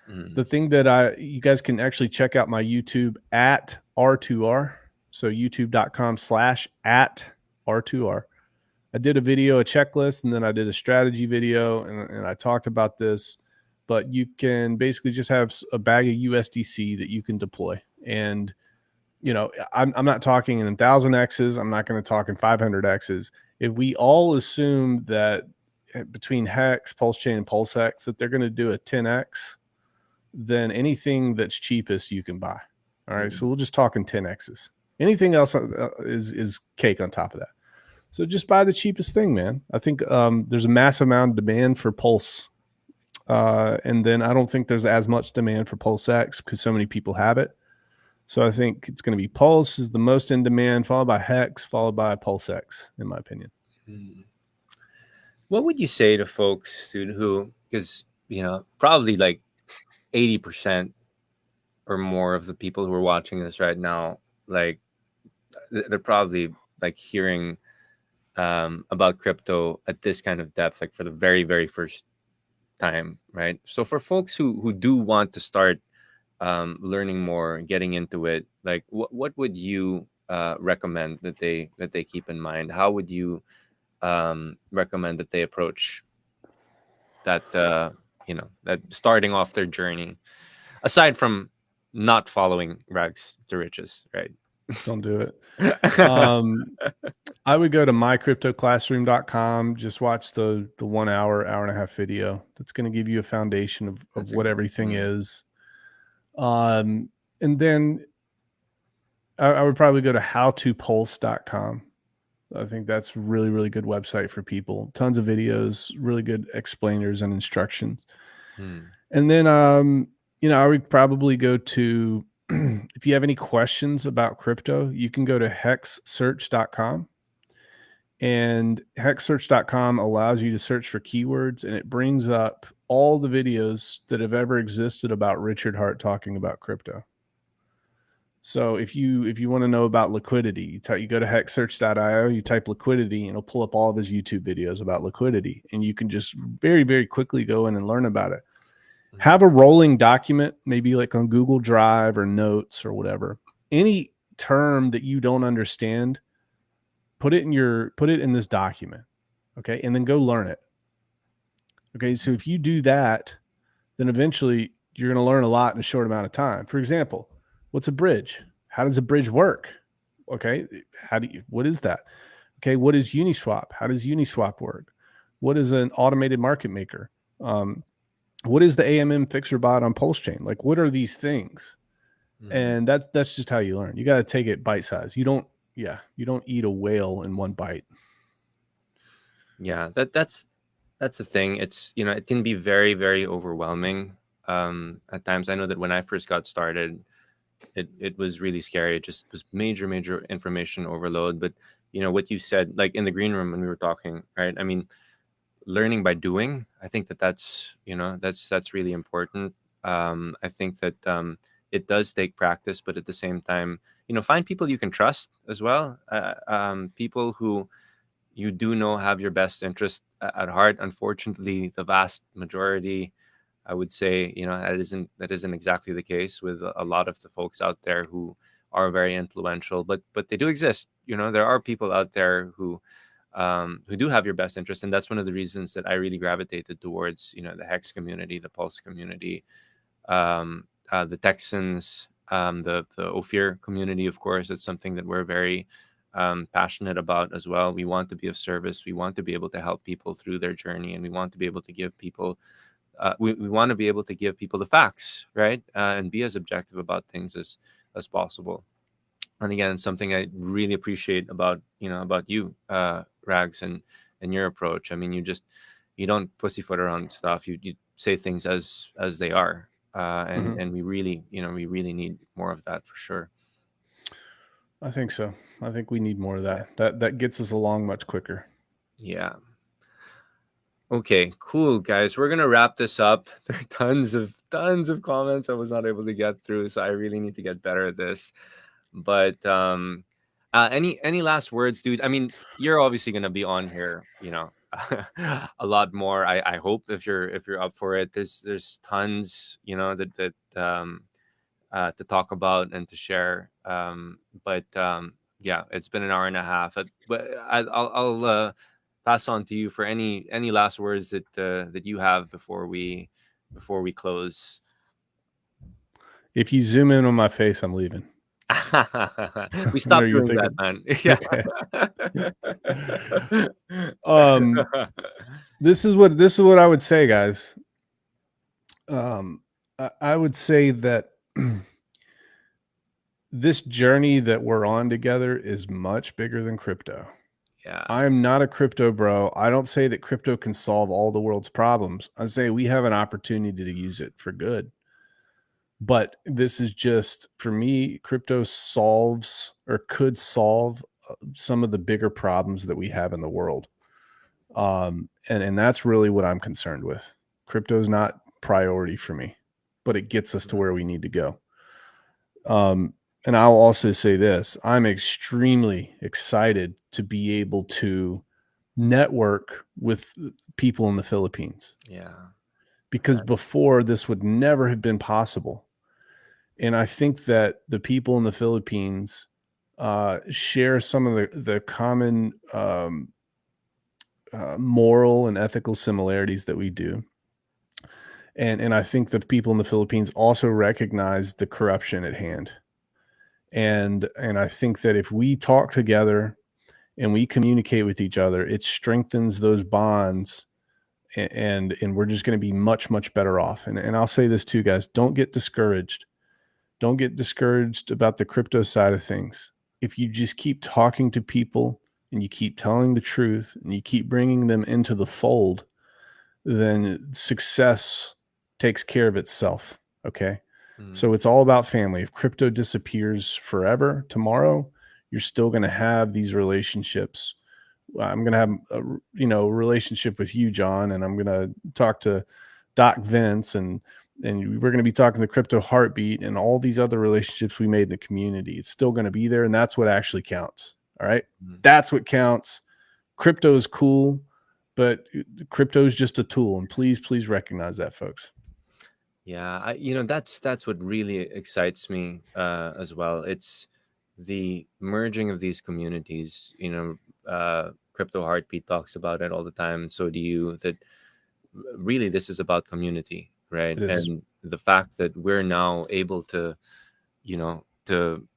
Speaker 2: The thing that you guys can actually check out my YouTube at R2R. So youtube.com/@R2R. I did a video, a checklist, and then I did a strategy video, and I talked about this. But you can basically just have a bag of USDC that you can deploy. And I'm not talking in 1,000Xs. I'm not going to talk in 500Xs. If we all assume that between Hex, Pulse Chain, and PulseX that they're going to do a 10X, then anything that's cheapest you can buy. All right, so we'll just talk in 10Xs. Anything else is cake on top of that. So just buy the cheapest thing, man. I think there's a massive amount of demand for Pulse. And then I don't think there's as much demand for PulseX because so many people have it. So I think it's going to be Pulse is the most in demand, followed by Hex, followed by PulseX, in my opinion.
Speaker 1: What would you say to folks, dude, who, because, probably like 80% or more of the people who are watching this right now, like, they're probably like hearing about crypto at this kind of depth, like for the very, very first time, right? So for folks who do want to start learning more, getting into it, like what would you recommend that they keep in mind? How would you recommend that they approach that that starting off their journey, aside from not following Rags2Riches, right?
Speaker 2: Don't do it. I would go to mycryptoclassroom.com, just watch the 1 hour and a half video. That's going to give you a foundation of what everything is. And then I would probably go to howtopulse.com. I think that's really, really good website for people. Tons of videos, really good explainers and instructions.
Speaker 1: Hmm.
Speaker 2: And then, I would probably go to, if you have any questions about crypto, you can go to hexsearch.com. And hexsearch.com allows you to search for keywords, and it brings up all the videos that have ever existed about Richard Hart talking about crypto. So if you want to know about liquidity, you go to hexsearch.io, you type liquidity, and it'll pull up all of his YouTube videos about liquidity, and you can just very, very quickly go in and learn about it.
Speaker 1: Hmm.
Speaker 2: Have a rolling document, maybe like on Google Drive or Notes or whatever. Any term that you don't understand, put it in this document, okay, and then go learn it. Okay, so if you do that, then eventually you're going to learn a lot in a short amount of time. For example, what's a bridge? How does a bridge work? Okay, what is that? Okay, what is Uniswap? How does Uniswap work? What is an automated market maker? Um, what is the AMM fixer bot on Pulse Chain? Like, what are these things?
Speaker 1: Hmm.
Speaker 2: And that's just how you learn. You got to take it bite size. You don't eat a whale in one bite.
Speaker 1: Yeah, that's the thing. It's, it can be very, very overwhelming at times. I know that when I first got started, it was really scary. It just was major, major information overload. But what you said, like in the green room when we were talking, right? I mean, learning by doing. I think that's really important. I think that it does take practice, but at the same time, find people you can trust as well. People who you do know have your best interest at heart. Unfortunately, the vast majority, I would say, that isn't exactly the case with a lot of the folks out there who are very influential, but they do exist. There are people out there who do have your best interest, and that's one of the reasons that I really gravitated towards the Hex community, the Pulse community, the Texans, the Ophir community. Of course, it's something that we're very passionate about as well. We want to be of service. We want to be able to help people through their journey, and we want to be able to give people. We want to be able to give people the facts, right, and be as objective about things as possible. And again, something I really appreciate about you, Rags, and your approach. I mean, you don't pussyfoot around stuff. You say things as they are, and
Speaker 2: Mhm.
Speaker 1: and we really need more of that for sure.
Speaker 2: I think so. I think we need more of that. That gets us along much quicker.
Speaker 1: Yeah. Okay, cool, guys. We're gonna wrap this up. There are tons of comments I was not able to get through, so I really need to get better at this. But any last words, dude? I mean, you're obviously gonna be on here, a lot more. I hope if you're up for it. There's tons, to talk about and to share. But yeah, it's been an hour and a half. But I'll pass on to you for any last words that you have before we close.
Speaker 2: If you zoom in on my face, I'm leaving.
Speaker 1: We
Speaker 2: Are
Speaker 1: stopped
Speaker 2: you
Speaker 1: doing that,
Speaker 2: thinking?
Speaker 1: man.
Speaker 2: Okay. Um,
Speaker 1: Yeah.
Speaker 2: this is what I would say, guys. I would say that this journey that we're on together is much bigger than crypto.
Speaker 1: Yeah.
Speaker 2: I am not a crypto bro. I don't say that crypto can solve all the world's problems. I say we have an opportunity to use it for good. But this is just, for me, crypto solves or could solve some of the bigger problems that we have in the world. And that's really what I'm concerned with. Crypto is not priority for me, but it gets us to
Speaker 1: Mhm.
Speaker 2: where we need to go. Um, and I'll also say this: I'm extremely excited to be able to network with people in the Philippines,
Speaker 1: Yeah.
Speaker 2: because before this would never have been possible. And I think that the people in the Philippines share some of the common moral and ethical similarities that we do. And I think the people in the Philippines also recognize the corruption at hand. And I think that if we talk together and we communicate with each other, it strengthens those bonds, and we're just going to be much, much better off. And I'll say this too, guys: don't get discouraged. Don't get discouraged about the crypto side of things. If you just keep talking to people, and you keep telling the truth and you keep bringing them into the fold, then success takes care of itself. Okay.
Speaker 1: Mm,
Speaker 2: So it's all about family. If crypto disappears forever tomorrow, you're still going to have these relationships. I'm going to have relationship with you, John, and I'm going to talk to Doc Vince, and we're going to be talking to Crypto Heartbeat and all these other relationships we made in the community. It's still going to be there, and that's what actually counts. All right,
Speaker 1: mm.
Speaker 2: that's what counts. Crypto is cool, but crypto is just a tool, and please recognize that, folks.
Speaker 1: Yeah, that's what really excites me as well. It's the merging of these communities. Crypto Heartbeat talks about it all the time. So do you. That really this is about community, right?
Speaker 2: It is.
Speaker 1: And the fact that we're now able to, to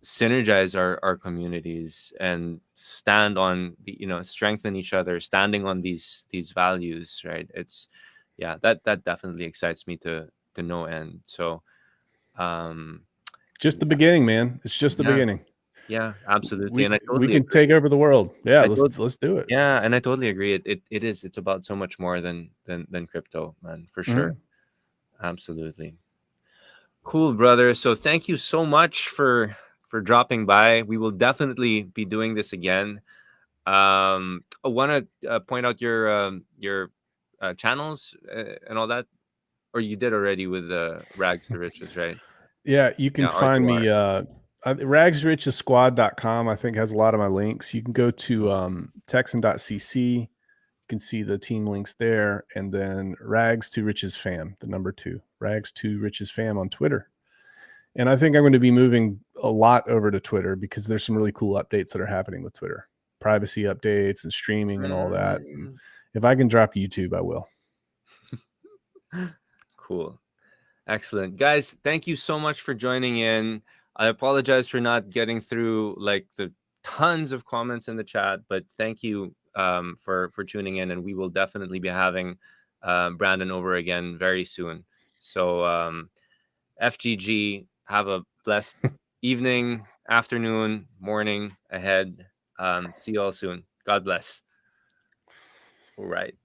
Speaker 1: synergize our communities and stand on the, strengthen each other, standing on these values, right? It's yeah, that definitely excites me to no end. So um
Speaker 2: Just the beginning, man. It's just the
Speaker 1: yeah,
Speaker 2: beginning.
Speaker 1: yeah, absolutely. And I
Speaker 2: We
Speaker 1: totally
Speaker 2: can
Speaker 1: agree.
Speaker 2: take over the world. Yeah,
Speaker 1: I told
Speaker 2: let's do it.
Speaker 1: Yeah, and I totally agree. It is, it's about so much more than crypto, man, for sure.
Speaker 2: Mhm.
Speaker 1: Absolutely. Cool, brother. So thank you so much for dropping by. We will definitely be doing this again. I want to point out your channels and all that, or you did already with the Rags2Riches, right?
Speaker 2: Yeah, you can
Speaker 1: Yeah,
Speaker 2: find
Speaker 1: R2R.
Speaker 2: me ragsrichessquad.com, I think, has a lot of my links. You can go to texan.cc. You can see the team links there, and then Rags2Riches fam, the number 2, Rags2Riches fam on Twitter. And I think I'm going to be moving a lot over to Twitter because there's some really cool updates that are happening with Twitter, privacy updates and streaming and all that. And
Speaker 1: Mm.
Speaker 2: if I can drop YouTube, I will.
Speaker 1: Cool. Excellent. Guys, thank you so much for joining in. I apologize for not getting through like the tons of comments in the chat, but thank you for tuning in, and we will definitely be having Brandon over again very soon. So FGG, have a blessed evening, afternoon, morning ahead. See you all soon. God bless. All right.